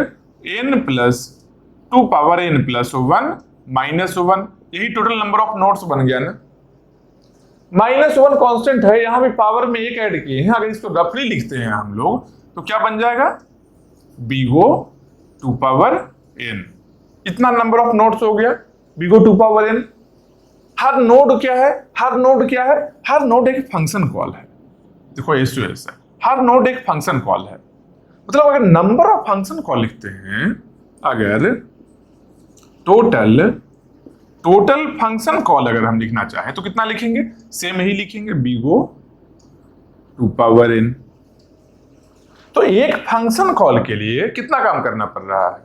n plus 2 power n plus 1 minus 1, यही टोटल नंबर ऑफ नोड्स बन गया ना। -1 कांस्टेंट है, यहां भी पावर में एक ऐड किए हैं, अगर इसको रफली लिखते हैं हम लोग तो क्या बन जाएगा बिगो 2 पावर n। इतना नंबर ऑफ नोड्स हो गया बिगो 2 पावर n। हर नोड क्या है, हर नोड क्या है, हर नोड एक फंक्शन कॉल है। देखो एस है, हर नोड एक फंक्शन कॉल है। मतलब अगर नंबर ऑफ फंक्शन कॉल लिखते हैं, अगर टोटल फंक्शन कॉल अगर हम लिखना चाहें तो कितना लिखेंगे, सेम ही लिखेंगे बिगो 2 पावर n। तो एक फंक्शन कॉल के लिए कितना काम करना पड़ रहा है,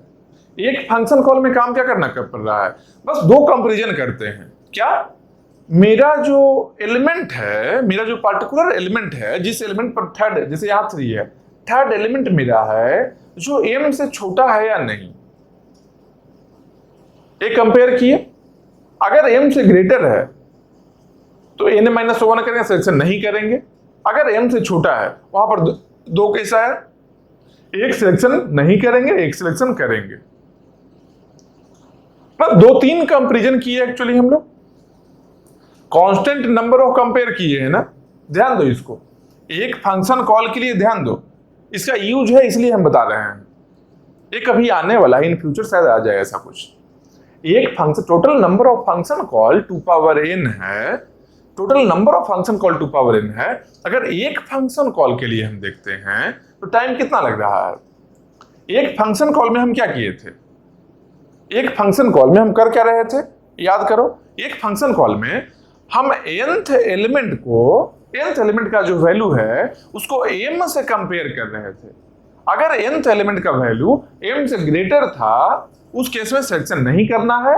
एक फंक्शन कॉल में काम क्या करना पड़ रहा है, बस दो कंपैरिजन करते हैं। क्या, मेरा जो एलिमेंट है, मेरा जो पार्टिकुलर एलिमेंट है, जिस एलिमेंट पर थर्ड, जैसे यहां 3 है, थर्ड एलिमेंट मेरा है जो m से छोटा है या नहीं, एक कंपेयर किए। अगर m से ग्रेटर है तो n-1 करेंगे, सिलेक्शन नहीं करेंगे। अगर m से छोटा है वहां पर दो कैसा है, एक सिलेक्शन नहीं करेंगे, एक सिलेक्शन करेंगे। मतलब 2-3 कंपैरिजन किए एक्चुअली हम लोग, कांस्टेंट नंबर ऑफ कंपेयर किए हैं ना। ध्यान दो इसको, एक फंक्शन कॉल के लिए ध्यान दो, इसका यूज है इसलिए हम बता रहे हैं। ये कभी आने वाला है, इन फ्यूचर शायद आ जाए ऐसा कुछ। एक function, total number of function call 2 power n है, total number of function call 2 power n है। अगर एक फंक्शन कॉल के लिए हम देखते हैं तो टाइम कितना लग रहा है। एक फंक्शन कॉल में हम क्या किए थे, एक फंक्शन कॉल में हम कर क्या रहे थे, याद करो। एक फंक्शन कॉल में हम nth एलिमेंट को, nth एलिमेंट का जो वैल्यू है उसको m से कंपेयर कर रहे थे। अगर nth एलिमेंट का वैल्यू m से ग्रेटर था उस केस में सिलेक्शन नहीं करना है।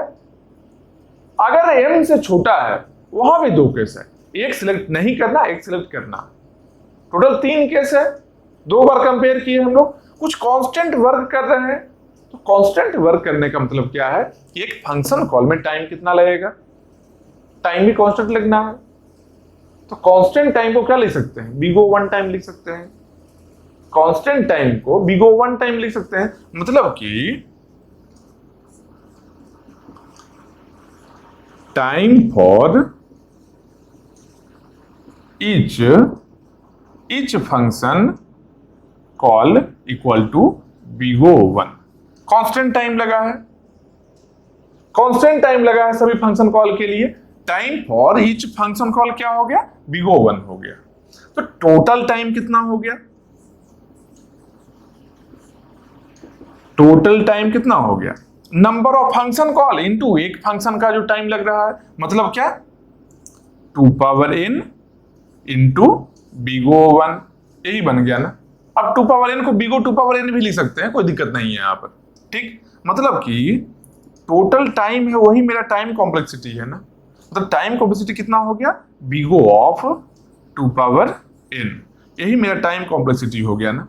अगर m से छोटा है वहां भी 2 केस है, एक सिलेक्ट नहीं करना, एक सिलेक्ट करना। टोटल 3 केस है, 2 बार कंपेयर किए हम लोग। कुछ कांस्टेंट वर्क कर रहे हैं, तो कांस्टेंट वर्क करने का मतलब क्या है, एक फंक्शन कॉल में टाइम कितना लगेगा, टाइम भी कांस्टेंट लगना है। तो कांस्टेंट टाइम को क्या लिख सकते हैं, बिगो 1 टाइम लिख सकते हैं। कांस्टेंट टाइम को बिगो 1 टाइम लिख सकते हैं, मतलब कि time for each function call equal to big O 1। Constant time लगा है, कांस्टेंट टाइम लगा है सभी फंक्शन कॉल के लिए। Time for each function call क्या हो गया, बिगो 1 हो गया। तो टोटल टाइम कितना हो गया, टोटल टाइम कितना हो गया, number of function call into एक फंक्शन का जो टाइम लग रहा है, मतलब क्या 2 पावर n इंटू बिगो 1, यही बन गया ना। अब 2 पावर n को बिगो 2 पावर n भी लिख सकते हैं, कोई दिक्कत नहीं है यहाँ पर। ठीक, मतलब कि टोटल टाइम है वही मेरा टाइम कॉम्प्लेक्सिटी है ना। मतलब टाइम कॉम्प्लेक्सिटी कितना हो गया, बिगो ऑफ 2 पावर n, यही मेरा टाइम कॉम्प्लेक्सिटी हो गया ना।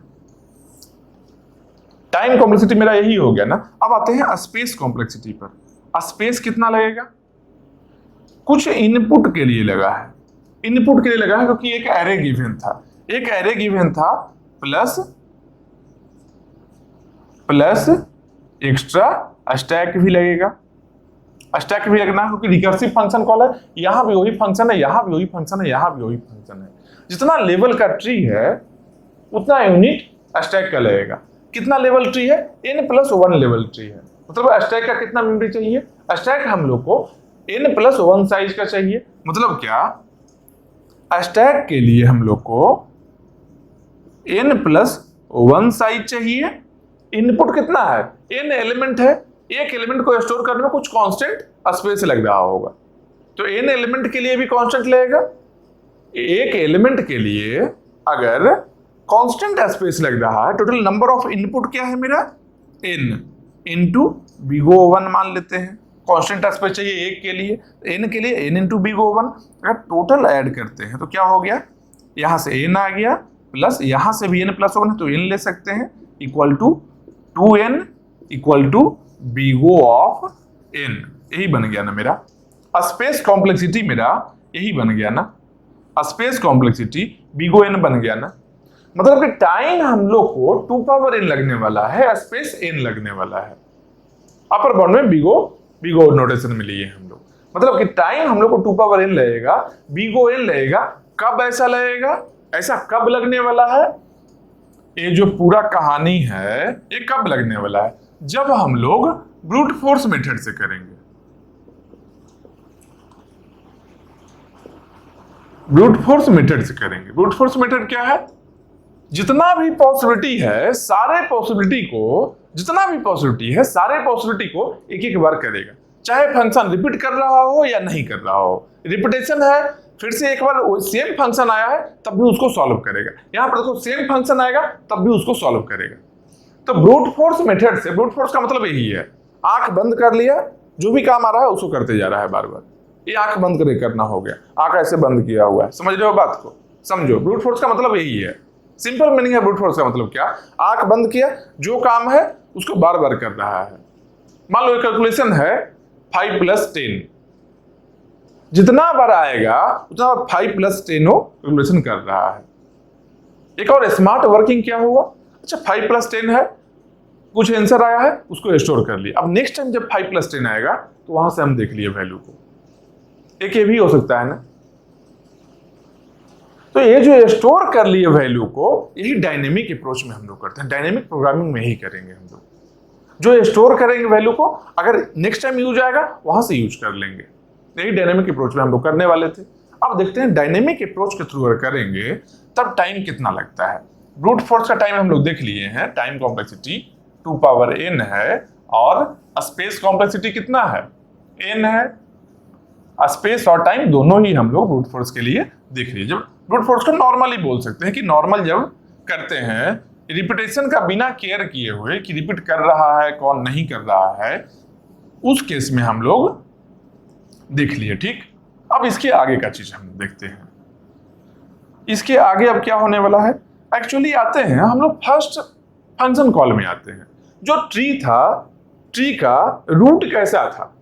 टाइम कॉम्प्लेक्सिटी मेरा यही हो गया ना। अब आते हैं स्पेस कॉम्प्लेक्सिटी पर। स्पेस कितना लगेगा, कुछ इनपुट के लिए लगा है, इनपुट के लिए लगा है क्योंकि एक एरे गिवन था, एक एरे गिवन था प्लस एक्स्ट्रा स्टैक भी लगेगा। स्टैक भी लगना क्योंकि रिकर्सिव फंक्शन कॉल है, यहां भी वही फंक्शन है, यहां भी वही फंक्शन है, यहां भी वही फंक्शन है। जितना लेवल का ट्री है उतना यूनिट स्टैक का लगेगा। कितना लेवल ट्री है, n+1 लेवल ट्री है। मतलब स्टैक का कितना मेमोरी चाहिए, स्टैक हम लोग को n+1 साइज का चाहिए। मतलब क्या, स्टैक के लिए हम लोग को n+1 साइज चाहिए। इनपुट कितना है, n एलिमेंट है, एक एलिमेंट को स्टोर करने में कुछ कांस्टेंट स्पेस लग रहा होगा, तो n एलिमेंट के लिए भी कांस्टेंट लगेगा। एक एलिमेंट के लिए अगर कांस्टेंट स्पेस लग रहा है, टोटल नंबर ऑफ इनपुट क्या है मेरा, n इंटू बिगो 1 मान लेते हैं। कांस्टेंट स्पेस चाहिए एक के लिए, n के लिए n इंटू बिगो 1। अगर टोटल ऐड करते हैं तो क्या हो गया, यहां से n आ गया, प्लस यहां से भी n+1 है तो n ले सकते हैं, equal to 2n equal to big O of n। यही बन गया ना मेरा स्पेस कॉम्प्लेक्सिटी, मेरा यही बन गया ना, स्पेस कॉम्प्लेक्सिटी बिगो n बन गया ना। मतलब कि टाइम हम लोग को 2 पावर n लगने वाला है, स्पेस n लगने वाला है। अपर बाउंड में बिगो नोटेशन में लिए हम लोग, मतलब कि टाइम हम लोग को 2 पावर n लगेगा, बिगो n लगेगा। कब ऐसा लगेगा, ऐसा कब लगने वाला है, ये जो पूरा कहानी है ये कब लगने वाला है, जब हम लोग ब्रूट फोर्स मेथड से करेंगे। ब्रूट फोर्स मेथड से करेंगे। ब्रूट फोर्स मेथड क्या है, जितना भी पॉसिबिलिटी है सारे पॉसिबिलिटी को, जितना भी पॉसिबिलिटी है सारे पॉसिबिलिटी को एक एक बार करेगा, चाहे फंक्शन रिपीट कर रहा हो या नहीं कर रहा हो। रिपीटेशन है, फिर से एक बार सेम फंक्शन आया है तब भी उसको सॉल्व करेगा। यहां पर देखो सेम फंक्शन आएगा तब भी उसको सॉल्व करेगा। तो ब्रूट फोर्स मेथड से, ब्रूट फोर्स का मतलब यही है, आंख बंद कर लिया, जो भी काम आ रहा है उसको करते जा रहा है बार बार। ये आंख बंद करके करना हो गया, आंख ऐसे बंद किया हुआ है, समझ रहे हो बात को, समझो। ब्रूट फोर्स का मतलब यही है, सिंपल मीनिंग है ब्रूट फोर्स का मतलब क्या, आंख बंद किया, जो काम है उसको बार बार कर रहा है। मान लो कैलकुलेशन है 5 + 10, जितना बार आएगा उतना 5 + 10 वो कैलकुलेशन कर रहा है। एक और स्मार्ट वर्किंग क्या हुआ, अच्छा 5 + 10 है, कुछ आंसर आया है उसको स्टोर कर लिया। अब नेक्स्ट टाइम जब 5 + 10 आएगा तो वहां से हम देख लिए वैल्यू को। एक ये भी हो सकता है ना, तो ये जो स्टोर कर लिए वैल्यू को, यही डायनेमिक अप्रोच में हम लोग करते हैं, डायनेमिक प्रोग्रामिंग में ही करेंगे हम लोग। जो स्टोर करेंगे वैल्यू को, अगर नेक्स्ट टाइम यूज आएगा वहां से यूज कर लेंगे। यही डायनेमिक अप्रोच में हम लोग करने वाले थे। अब देखते हैं डायनेमिक अप्रोच के थ्रू अगर करेंगे तब टाइम कितना लगता है। ब्रूट फोर्स का टाइम हम लोग देख लिए हैं, टाइम कॉम्प्लेक्सिटी 2 पावर n है, और स्पेस कॉम्प्लेक्सिटी कितना है, n है। स्पेस और टाइम दोनों ही हम लोग ब्रूट फोर्स के लिए देख लिए। जब ब्रूट फोर्स को नॉर्मली बोल सकते हैं कि नॉर्मल जब करते हैं, रिपीटेशन का बिना केयर किए हुए कि रिपीट कर रहा है कौन नहीं कर रहा है, उस केस में हम लोग देख लिए। ठीक, अब इसके आगे का चीज हम देखते हैं। इसके आगे अब क्या होने वाला है, एक्चुअली आते हैं हम लोग फर्स्ट फंक्शन कॉल में आते हैं। जो ट्री था, ट्री का रूट कैसा था,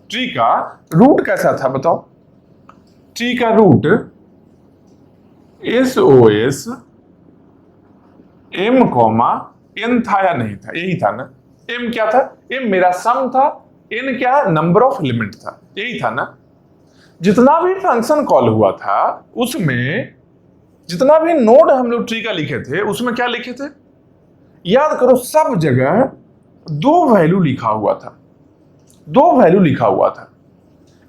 ट्री का रूट कैसा था बताओ। ट्री का रूट SOS M, n था या नहीं था, यही था ना। m क्या था, m मेरा सम था, n क्या नंबर ऑफ एलिमेंट था, यही था ना। जितना भी फंक्शन कॉल हुआ था उसमें जितना भी नोड हम लोग ट्री का लिखे थे उसमें क्या लिखे थे, याद करो, सब जगह 2 वैल्यू लिखा हुआ था, 2 वैल्यू लिखा हुआ था।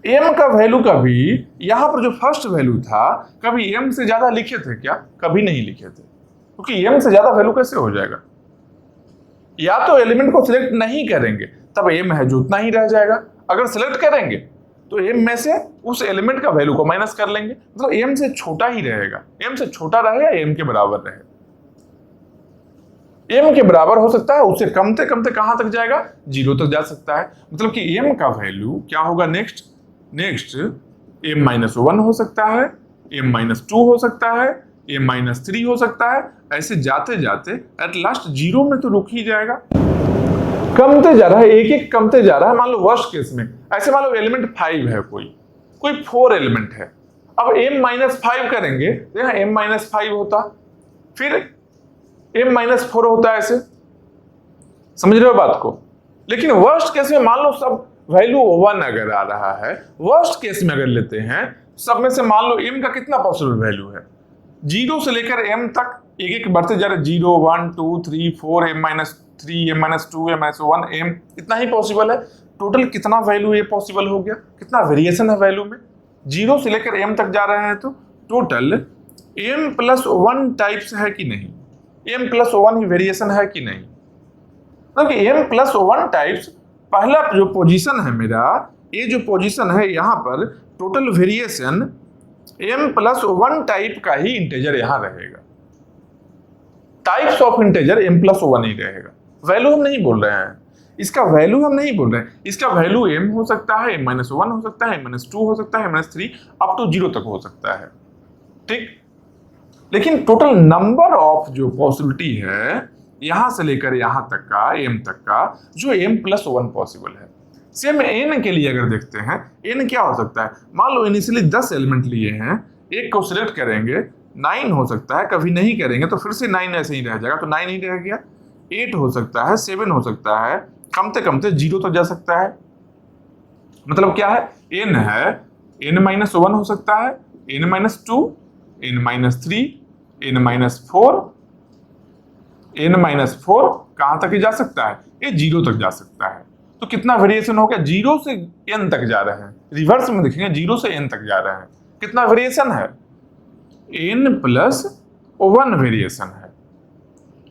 m का वैल्यू कभी यहां पर जो फर्स्ट वैल्यू था कभी m से ज्यादा लिखे थे क्या, कभी नहीं लिखे थे, क्योंकि m से ज्यादा वैल्यू कैसे हो जाएगा। या तो एलिमेंट को सिलेक्ट नहीं करेंगे तब m है जो उतना ही रह जाएगा, अगर सिलेक्ट करेंगे तो m में से उस एलिमेंट का वैल्यू को माइनस कर लेंगे, मतलब m से छोटा ही रहेगा। m से छोटा रहे या m के बराबर रहे, m के बराबर हो सकता है, उससे कमते कमते कहां तक जाएगा, 0 तक जा सकता है। मतलब कि m का वैल्यू क्या होगा, नेक्स्ट m-1 हो सकता है, m-2 हो सकता है, m-3 हो सकता है, ऐसे जाते जाते एट लास्ट 0 में तो रुक ही जाएगा। कमते जा रहा है, एक एक कमते जा रहा है। मान लो वर्स्ट केस में ऐसे, मान लो एलिमेंट 5 है, कोई 4 एलिमेंट है, अब m-5 करेंगे तो यहाँ m-5 होता, फिर m-4 होता है, ऐसे समझ रहे हो बात को। लेकिन वर्स्ट केस में मान लो सब वैल्यू 1 अगर आ रहा है, वर्स्ट केस में अगर लेते हैं सब में से मान लो m का कितना पॉसिबल वैल्यू है, 0 से लेकर m तक एक एक बढ़ते जा रहे, 0 1 2 3 4 m-3 m-2 m-1 m, इतना ही पॉसिबल है। टोटल कितना वैल्यू ये पॉसिबल हो गया, कितना वेरिएशन है वैल्यू में, 0 से लेकर m तक जा रहे हैं, तो टोटल m+1 टाइप्स है कि नहीं, m+1 ही वेरिएशन है कि नहीं। तो m+1 टाइप्स, पहला जो पोजीशन है मेरा, ये जो पोजीशन है यहाँ पर टोटल वेरिएशन m+1 टाइप का ही इंटेजर यहाँ रहेगा, टाइप्स ऑफ इंटेजर m+1 ही रहेगा। वैल्यू हम नहीं बोल रहे हैं, इसका वैल्यू हम नहीं बोल रहे हैं, इसका वैल्यू m हो सकता है, m-1 हो सकता है, m-2 हो सकता है, m-3 अप टू 0 तक हो सकता है। ठीक, लेकिन टोटल नंबर ऑफ जो पॉसिबिलिटी है यहां से लेकर यहां तक का, m तक का, जो m+1 पॉसिबल है। सेम n के लिए अगर देखते हैं, n क्या हो सकता है, मान लो इनिशियली 10 एलिमेंट लिए हैं, एक को सिलेक्ट करेंगे, 9 हो सकता है, कभी नहीं करेंगे तो फिर से 9 ऐसे ही रह जाएगा, तो 9 ही रह गया। 8 हो सकता है, 7 हो सकता है, कम से 0 तक जा सकता है। मतलब क्या है, n है, n-1 हो सकता है, n-2, n-3, n-4, n-4 कहां तक ही जा सकता है, ये 0 तक जा सकता है। तो कितना वेरिएशन हो गया, 0 से n तक जा रहे हैं, रिवर्स में देखेंगे 0 से n तक जा रहे हैं, कितना वेरिएशन है, n+1 वेरिएशन है,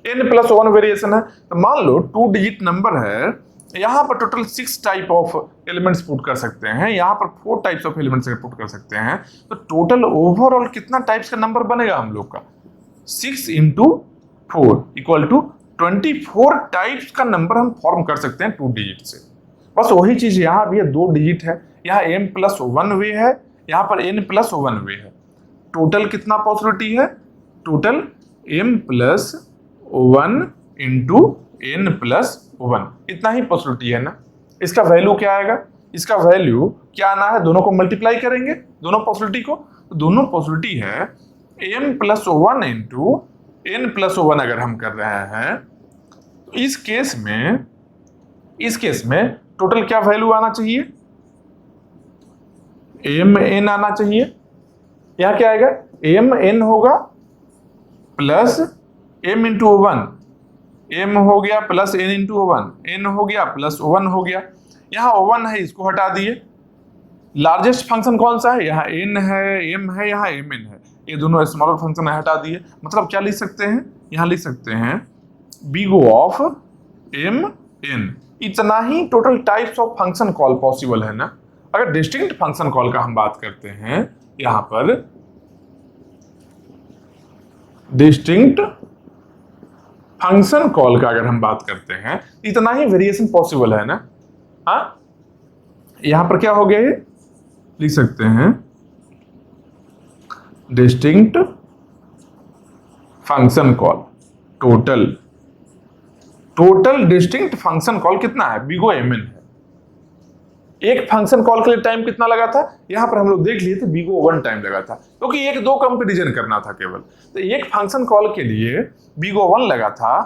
n+1 वेरिएशन है। तो मान लो 2 डिजिट नंबर है, यहाँ पर total 6 type of elements put कर सकते हैं, यहाँ पर 4 टाइप्स ऑफ एलिमेंट्स पुट कर सकते हैं, तो टोटल ओवरऑल कितना टाइप्स का नंबर बनेगा हम लोग का, 6 × 4 = 24 टाइप्स का नंबर हम फॉर्म कर सकते हैं 2 डिजिट से। बस वही चीज यहाँ भी है, 2 डिजिट है, यहाँ m+1 वे है, यहाँ पर n+1 वे है। टोटल कितना पॉसिबिलिटी है, टोटल m+1 × n+1, इतना ही पॉसिबिलिटी है ना। इसका वैल्यू क्या आएगा, इसका वैल्यू क्या आना है, दोनों को मल्टीप्लाई करेंगे, दोनों पॉसिबिलिटी को, तो दोनों पॉसिबिलिटी है m+1 × n+1 अगर हम कर रहे हैं, तो इस केस में टोटल क्या वैल्यू आना चाहिए, mn आना चाहिए। यहां क्या आएगा, mn होगा प्लस m × 1, m हो गया प्लस n × 1, n हो गया प्लस 1 हो गया। यहाँ 1 है, इसको हटा दिए। लार्जेस्ट फंक्शन कौन सा है, यहाँ n है, m है, यहाँ mn है, ये दोनों स्मॉलर फंक्शन हटा दिए। मतलब क्या लिख सकते हैं, यहाँ लिख सकते हैं बिग ऑफ mn। इतना ही total types of function call possible है ना। अगर डिस्टिंक्ट फंक्शन कॉल का हम बात करते हैं, यहां पर डिस्टिंक्ट फंक्शन कॉल का अगर हम बात करते हैं, इतना ही वेरिएशन पॉसिबल है ना। हाँ, यहां पर क्या हो गया, ये लिख सकते हैं distinct function call, total distinct function call कितना है, बिगो mn है। एक फंक्शन कॉल के लिए टाइम कितना लगा था, यहां पर हम लोग देख लिए थे, बिगो 1 टाइम लगा था, क्योंकि 1-2 कंपैरिजन करना था केवल। तो एक फंक्शन कॉल के लिए बिगो 1 लगा था,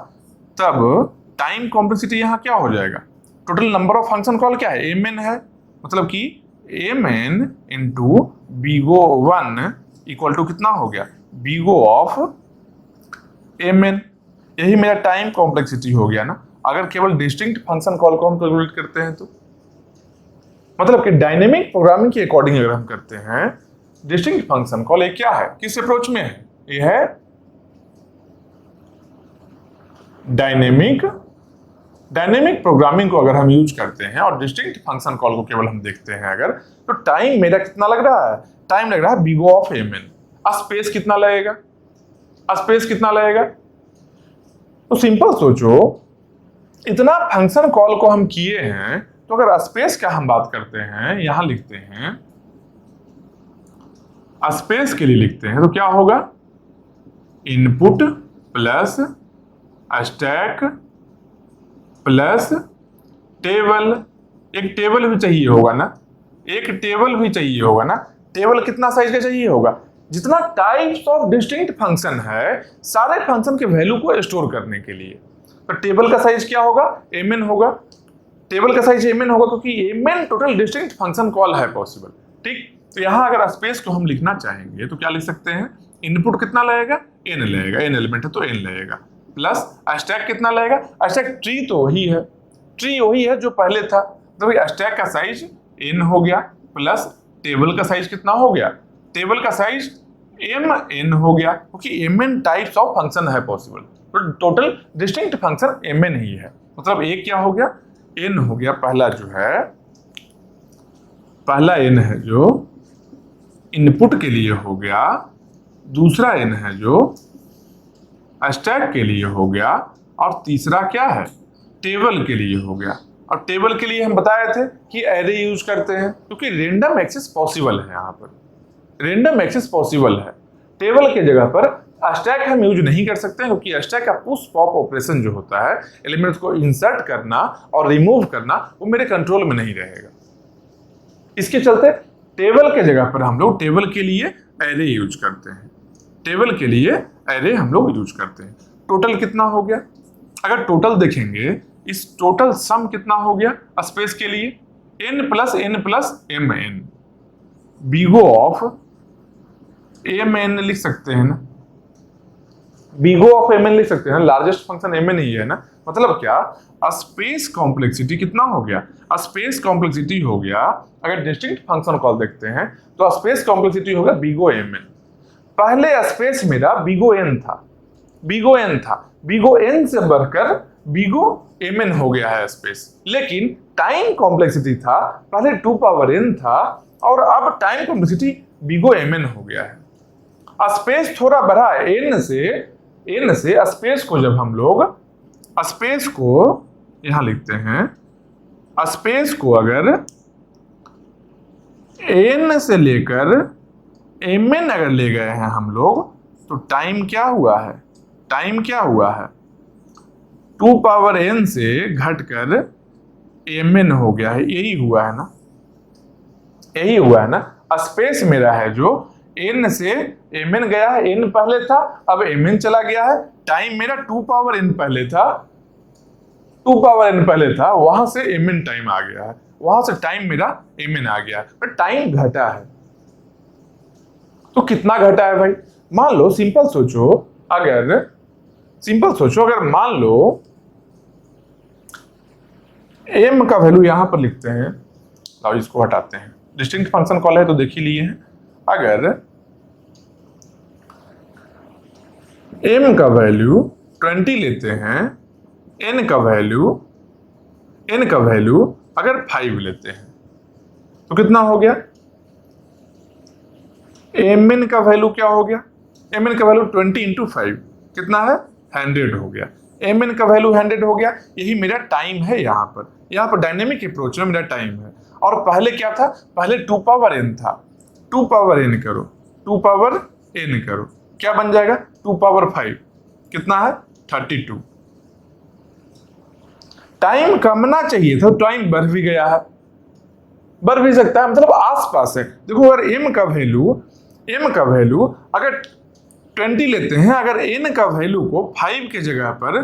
तब टाइम कॉम्प्लेक्सिटी यहां क्या हो जाएगा, total number of function call क्या है, mn है, मतलब कि mn × बिगो 1 = कितना हो गया, बिगो ऑफ mn। यही मेरा टाइम कॉम्प्लेक्सिटी हो गया ना, अगर केवल डिस्टिंक्ट फंक्शन कॉल को हम कैलकुलेट करते हैं तो। मतलब कि डायनेमिक प्रोग्रामिंग के अकॉर्डिंग अगर हम करते हैं, डिस्टिंक्ट फंक्शन कॉल ये क्या है, किस अप्रोच में है, ये है डायनेमिक प्रोग्रामिंग को अगर हम यूज करते हैं और डिस्टिंक्ट फंक्शन कॉल को केवल हम देखते हैं अगर, तो टाइम मेरा कितना लग रहा है, टाइम लग रहा है बिगो ऑफ mn। स्पेस कितना लगेगा, तो सिंपल सोचो, इतना फंक्शन कॉल को हम किए हैं, तो अगर स्पेस का हम बात करते हैं, यहां लिखते हैं स्पेस के लिए लिखते हैं, तो क्या होगा, input plus stack plus table. एक टेबल भी चाहिए होगा ना, टेबल कितना साइज का चाहिए होगा, जितना टाइप्स ऑफ डिस्टिंक्ट फंक्शन है, सारे फंक्शन के वैल्यू को स्टोर करने के लिए। तो टेबल का साइज क्या होगा, mn होगा, क्योंकि mn total distinct function call है पॉसिबल। ठीक, तो यहां अगर स्पेस को हम लिखना चाहेंगे तो क्या लिख सकते हैं, इनपुट कितना लगेगा, n लगेगा, n एलिमेंट है तो n लगेगा, प्लस स्टैक कितना लगेगा, स्टैक ट्री तो वही है जो पहले था, तो स्टैक का साइज n हो गया, प्लस टेबल का साइज कितना हो गया, टेबल का साइज mn हो गया, क्योंकि mn टाइप्स ऑफ फंक्शन है पॉसिबल, तो टोटल डिस्टिंक्ट फंक्शन mn ही है। मतलब एक क्या हो गया, n हो गया, पहला n है जो इनपुट के लिए हो गया, दूसरा n है जो स्टैक के लिए हो गया, और तीसरा क्या है, टेबल के लिए हो गया। और टेबल के लिए हम बताए थे कि एरे यूज करते हैं, क्योंकि रेंडम एक्सेस पॉसिबल है, यहाँ पर रेंडम एक्सेस पॉसिबल है। टेबल के जगह पर स्टैक हम यूज नहीं कर सकते, क्योंकि स्टैक का पुश पॉप ऑपरेशन जो होता है, एलिमेंट्स को इंसर्ट करना और रिमूव करना, वो मेरे कंट्रोल में नहीं रहेगा। इसके चलते टेबल के जगह पर हम लोग टेबल के लिए एरे यूज करते हैं। टेबल के लिए एरे हम लोग यूज करते हैं। टोटल कितना हो गया? अगर टोटल देखेंगे, इस टोटल सम कितना हो गया स्पेस के लिए? n plus n plus M N, big O of M N लिख सकते हैं ना, बिगो ऑफ एम एन लिख सकते हैं ना, लार्जेस्ट फंक्शन एम एन ही है ना। मतलब क्या? स्पेस कॉम्प्लेक्सिटी कितना हो गया? स्पेस कॉम्प्लेक्सिटी हो गया, अगर डिस्टिंक्ट फंक्शन कॉल देखते हैं तो स्पेस कॉम्प्लेक्सिटी होगा बिगो एम एन। पहले स्पेस मेरा बिगो एन था, बिगो एन था, बिगो एन से बढ़कर बिगो एम एन हो गया है स्पेस। लेकिन टाइम कॉम्प्लेक्सिटी था, पहले 2 पावर n था और अब टाइम कॉम्प्लेक्सिटी बिगो एम एन हो गया है। स्पेस थोड़ा बढ़ा है n से स्पेस को जब हम लोग स्पेस को यहां लिखते हैं, स्पेस को अगर n से लेकर एम एन अगर ले गए हैं हम लोग तो टाइम क्या हुआ है? टाइम क्या हुआ है? 2 पावर n से घटकर एम एन हो गया है। यही हुआ है ना, यही हुआ है ना। स्पेस मेरा है जो n से एम एन गया है, n पहले था अब एम एन चला गया है। टाइम मेरा 2 पावर n पहले था, 2 पावर n पहले था, वहां से एम एन टाइम आ गया है, वहां से टाइम मेरा एम एन आ गया है, पर टाइम घटा है। तो कितना घटा है भाई? मान लो सिंपल सोचो, अगर मान लो m का वैल्यू यहां पर लिखते हैं, अब इसको हटाते हैं, डिस्टिंक्ट फंक्शन कॉल है तो देख ही लिए हैं। अगर m का वैल्यू 20 लेते हैं, n का वैल्यू अगर 5 लेते हैं तो कितना हो गया? mn का वैल्यू क्या हो गया? mn का वैल्यू 20 इंटू 5 कितना है? 100 हो गया। mn का वैल्यू 100 हो गया। यही मेरा टाइम है। यहाँ पर डायनेमिक अप्रोच में मेरा टाइम है। और पहले क्या था? पहले 2 पावर n था, 2 पावर n करो, 2 पावर n करो, क्या बन जाएगा? 2 पावर 5 कितना है? 32। टाइम कमना चाहिए था, टाइम बढ़ भी गया है, बढ़ भी सकता है, मतलब आसपास है। देखो अगर m का वैल्यू अगर 20 लेते हैं, अगर n का वैल्यू को 5 के जगह पर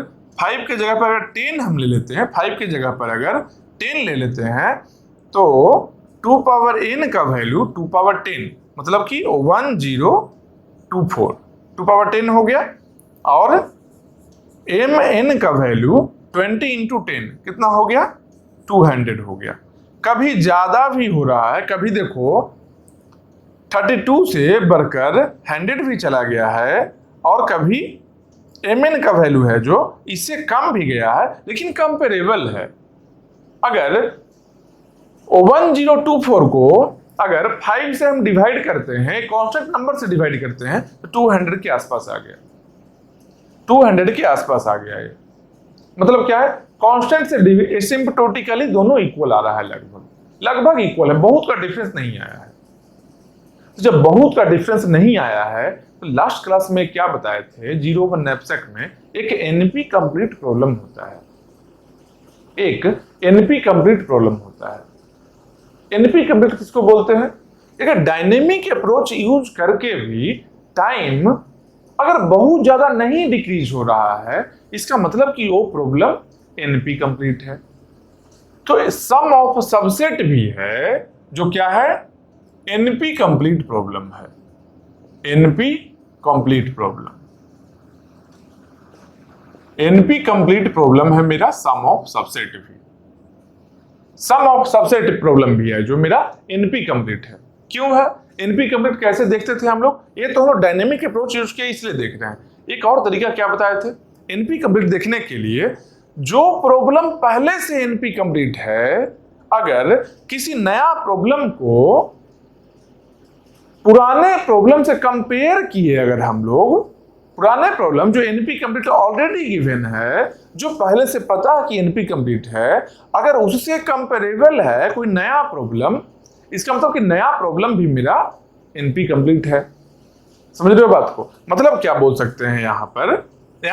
अगर 10 हम ले लेते हैं, 5 के जगह पर अगर 10 ले लेते हैं तो 2 पावर n का वैल्यू 2 पावर 10 मतलब कि 1024, 2 पावर 10 हो गया। और mn का वैल्यू 20 इंटू 10 कितना हो गया? 200 हो गया। कभी ज्यादा भी हो रहा है, कभी देखो 32 से बढ़कर 100 भी चला गया है, और कभी mn का वैल्यू है जो इससे कम भी गया है, लेकिन कंपेरेबल है। अगर 1024 को अगर 5 से हम डिवाइड करते हैं, कांस्टेंट नंबर से डिवाइड करते हैं, तो 200 के आसपास आ गया, 200 के आसपास आ गया। ये मतलब क्या है? कांस्टेंट से एसिम्प्टोटिकली दोनों इक्वल आ रहा है, लगभग इक्वल है, बहुत का डिफरेंस नहीं आया है। तो जब बहुत का डिफरेंस नहीं आया है तो लास्ट क्लास में क्या बताए थे, 01 नैपसैक में एक एनपी कंप्लीट प्रॉब्लम होता है, एक एनपी कंप्लीट प्रॉब्लम होता है। एनपी कंप्लीट किसको बोलते हैं? एक डायनेमिक अप्रोच यूज करके भी टाइम अगर बहुत ज्यादा नहीं डिक्रीज हो रहा है, इसका मतलब कि वो प्रॉब्लम एनपी कंप्लीट है। तो सम ऑफ सबसेट भी है जो क्या है? एनपी कंप्लीट प्रॉब्लम है, NP complete problem, NP complete problem है मेरा सम ऑफ सबसेट भी, सम ऑफ सबसेट प्रॉब्लम भी है जो मेरा एनपी कंप्लीट है। क्यों है एनपी कंप्लीट? कैसे देखते थे हम लोग? ये तो हम लोग डायनेमिक अप्रोच यूज किया इसलिए देख रहे हैं। एक और तरीका क्या बताए थे एनपी कंप्लीट देखने के लिए? जो प्रॉब्लम पहले से एनपी कंप्लीट है, अगर किसी नया प्रॉब्लम को पुराने प्रॉब्लम से कंपेयर किए, अगर हम लोग पुराने प्रॉब्लम जो एनपी कंप्लीट ऑलरेडी गिवन है, जो पहले से पता है कि एनपी कंप्लीट है, अगर उससे कंपेरेबल है कोई नया प्रॉब्लम, इसका मतलब कि नया प्रॉब्लम भी मेरा एनपी कंप्लीट है। समझ रहे हो बात को? मतलब क्या बोल सकते हैं यहां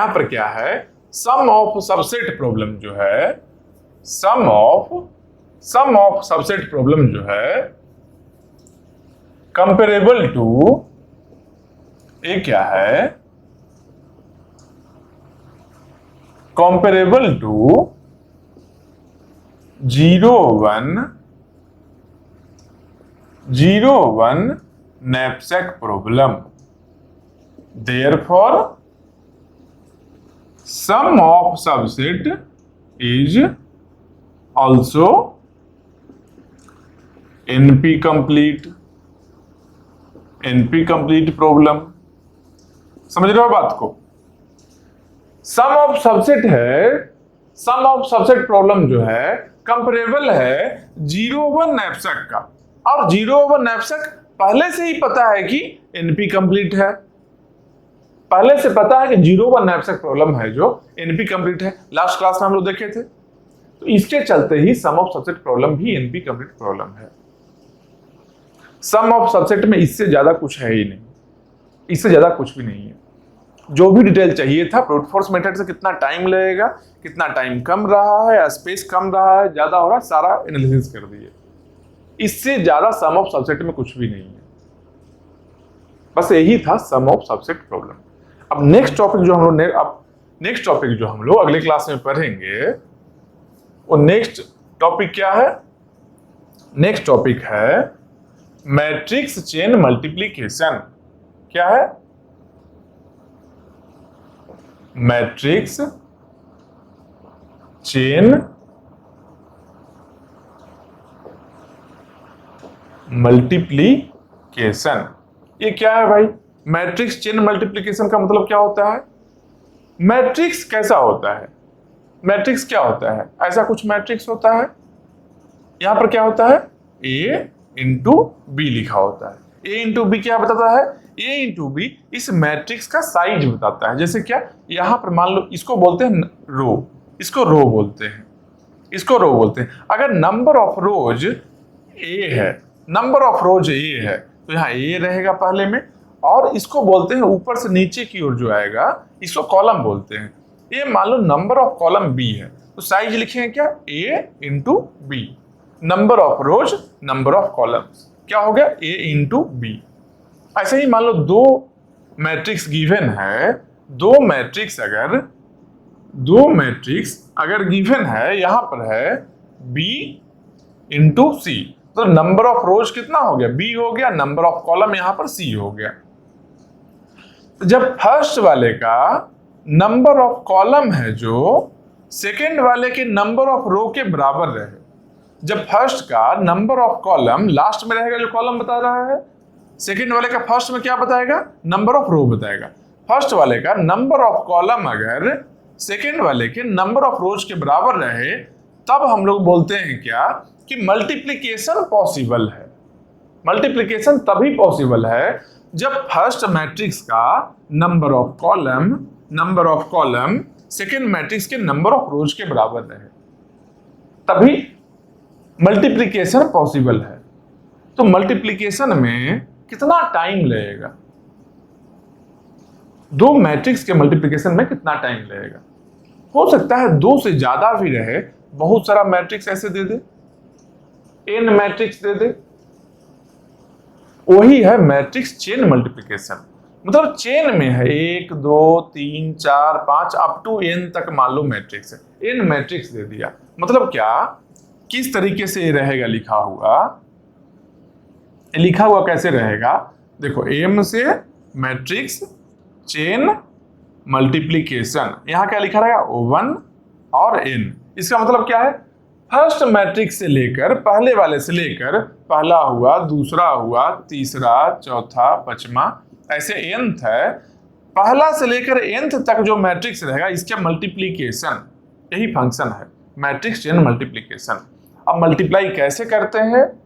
पर क्या है? सम ऑफ सबसेट प्रॉब्लम जो है, सम ऑफ सबसेट प्रॉब्लम जो है कंपेरेबल टू ए क्या है, comparable to 0 1 knapsack problem. Therefore, sum of subset is also NP complete. NP complete problem. समझ रहे हो बात को? सम ऑफ सबसेट है, सम ऑफ सबसेट प्रॉब्लम जो है कंपेरेबल है 0 1 knapsack का, और 0 1 knapsack पहले से ही पता है कि NP कंप्लीट है, पहले से पता है कि 0 1 knapsack प्रॉब्लम है जो NP कंप्लीट है, लास्ट क्लास में हम लोग देखे थे। तो इसके चलते ही सम ऑफ सबसेट प्रॉब्लम भी NP कंप्लीट प्रॉब्लम है। सम ऑफ सबसेट में इससे ज्यादा कुछ है ही नहीं, इससे ज्यादा कुछ भी नहीं है। जो भी डिटेल चाहिए था ब्रूट फोर्स मेथड से, कितना टाइम लगेगा, कितना टाइम कम रहा है, स्पेस कम रहा है, ज्यादा हो रहा है, सारा एनालिसिस कर दिए। इससे ज्यादा सम ऑफ सबसेट में कुछ भी नहीं है, बस यही था सम ऑफ सबसेट प्रॉब्लम। अब नेक्स्ट टॉपिक जो हम लोग अगले क्लास में पढ़ेंगे, वो नेक्स्ट टॉपिक क्या है? नेक्स्ट टॉपिक है मैट्रिक्स चेन मल्टीप्लिकेशन। क्या है? Matrix chain multiplication. ये क्या है भाई? मैट्रिक्स चेन मल्टीप्लिकेशन का मतलब क्या होता है? मैट्रिक्स कैसा होता है? मैट्रिक्स क्या होता है? ऐसा कुछ मैट्रिक्स होता है, यहां पर क्या होता है? A इंटू बी लिखा होता है। A इंटू बी क्या बताता है? A इंटू बी इस मैट्रिक्स का साइज बताता है। जैसे क्या, यहां पर मान लो इसको बोलते हैं रो, इसको रो बोलते हैं, इसको रो बोलते हैं। अगर नंबर ऑफ रोज A है, नंबर ऑफ रोज A है, तो यहाँ A रहेगा पहले में, और इसको बोलते हैं ऊपर से नीचे की ओर जो आएगा इसको कॉलम बोलते हैं। ये मान लो नंबर ऑफ कॉलम B है, तो साइज लिखेंगे क्या? A into B. Number of rows, number of columns, क्या हो गया? A into B. ऐसे ही मान लो दो मैट्रिक्स गिवन है, दो मैट्रिक्स अगर गिवन है, यहां पर है B इंटू सी, तो नंबर ऑफ रोज कितना हो गया? B हो गया, नंबर ऑफ कॉलम यहां पर C हो गया। तो जब फर्स्ट वाले का नंबर ऑफ कॉलम है जो सेकेंड वाले के नंबर ऑफ रो के बराबर रहे, जब फर्स्ट का नंबर ऑफ कॉलम लास्ट में रहेगा जो कॉलम बता रहा है, सेकेंड वाले का फर्स्ट में क्या बताएगा? नंबर ऑफ रो बताएगा। फर्स्ट वाले का नंबर ऑफ कॉलम अगर सेकेंड वाले के नंबर ऑफ रोज के बराबर रहे, तब हम लोग बोलते हैं क्या? कि मल्टीप्लिकेशन पॉसिबल है। मल्टीप्लिकेशन तभी पॉसिबल है जब फर्स्ट मैट्रिक्स का number of column second matrix के नंबर ऑफ रोज के बराबर रहे, तभी मल्टीप्लिकेशन पॉसिबल है। तो मल्टीप्लिकेशन में कितना टाइम लगेगा? दो मैट्रिक्स के मल्टीप्लिकेशन में कितना टाइम लगेगा? हो सकता है दो से ज्यादा भी रहे, बहुत सारा मैट्रिक्स ऐसे दे दे, n मैट्रिक्स दे दे, वही है मैट्रिक्स चेन मल्टीप्लिकेशन। मतलब चेन में है 1 2 3 4 5 अप टू n तक मान लो मैट्रिक्स है, n मैट्रिक्स दे दिया। मतलब क्या, किस तरीके से रहेगा लिखा हुआ कैसे रहेगा? देखो, m से मैट्रिक्स चेन मल्टीप्लिकेशन, यहां क्या लिखा रहेगा? 1 और n। इसका मतलब क्या है? फर्स्ट मैट्रिक्स से लेकर, पहले वाले से लेकर, पहला हुआ, दूसरा हुआ, तीसरा, चौथा, पांचवा, ऐसे nth है, पहला से लेकर nth तक जो मैट्रिक्स रहेगा इसका मल्टीप्लिकेशन, यही फंक्शन है मैट्रिक्स चेन मल्टीप्लिकेशन। अब मल्टीप्लाई कैसे करते हैं?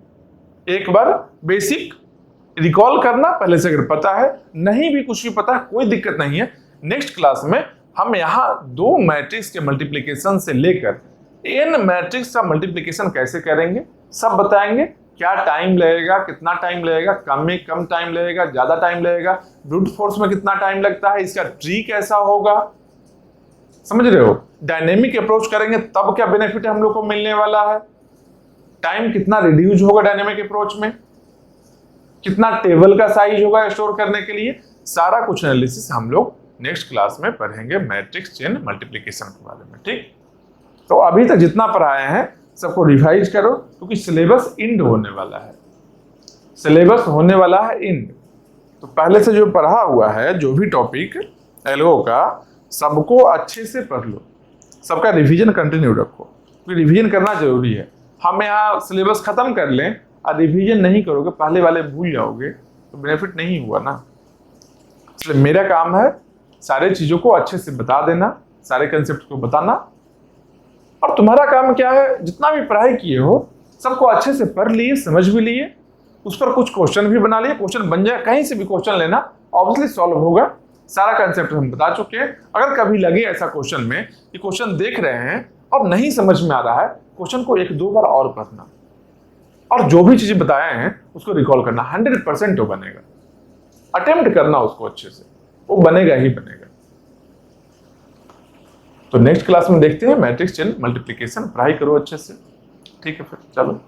एक बार बेसिक रिकॉल करना, पहले से अगर पता है, नहीं भी कुछ भी पता है, कोई दिक्कत नहीं है। नेक्स्ट क्लास में हम यहाँ दो मैट्रिक्स के मल्टीप्लिकेशन से लेकर n मैट्रिक्स का मल्टीप्लिकेशन कैसे करेंगे सब बताएंगे। क्या टाइम लगेगा, कितना टाइम लगेगा, कम में कम टाइम लगेगा, ज्यादा टाइम लगेगा, ब्रूट फोर्स में कितना टाइम लगता है, इसका ट्री कैसा होगा, समझ रहे हो? डायनेमिक अप्रोच करेंगे तब क्या बेनिफिट हम लोग को मिलने वाला है, टाइम कितना रिड्यूस होगा डायनेमिक अप्रोच में, कितना टेबल का साइज होगा स्टोर करने के लिए, सारा कुछ एनालिसिस हम लोग नेक्स्ट क्लास में पढ़ेंगे मैट्रिक्स चेन मल्टीप्लिकेशन के बारे में। ठीक, तो अभी तक जितना पढ़ाए हैं सबको रिवाइज करो, क्योंकि सिलेबस इंड होने वाला है, सिलेबस होने वाला है इंड। तो पहले से जो पढ़ा हुआ है जो भी टॉपिक एलओ का, सबको अच्छे से पढ़ लो, सबका रिवीजन कंटिन्यू रखो, क्योंकि रिवीजन करना जरूरी है। हम यहाँ सिलेबस खत्म कर लें और रिवीजन नहीं करोगे, पहले वाले भूल जाओगे तो बेनिफिट नहीं हुआ ना। इसलिए मेरा काम है सारे चीज़ों को अच्छे से बता देना, सारे कंसेप्ट को बताना, और तुम्हारा काम क्या है, जितना भी पढ़ाई किए हो सबको अच्छे से पढ़ लिए, समझ भी लिए, उस पर कुछ क्वेश्चन भी बना लिए। क्वेश्चन बन जाए, कहीं से भी क्वेश्चन लेना, ऑब्वियसली सॉल्व होगा। सारा कंसेप्ट हम बता चुके हैं। अगर कभी लगे ऐसा क्वेश्चन में कि क्वेश्चन देख रहे हैं और नहीं समझ में आ रहा है, क्वेश्चन को 1-2 बार और पढ़ना, और जो भी चीजें बताए हैं उसको रिकॉल करना। 100% वो बनेगा, अटेम्प्ट करना उसको अच्छे से, वो बनेगा ही बनेगा। तो नेक्स्ट क्लास में देखते हैं मैट्रिक्स चेन मल्टीप्लिकेशन, पढ़ाई करो अच्छे से। ठीक है, फिर चलो।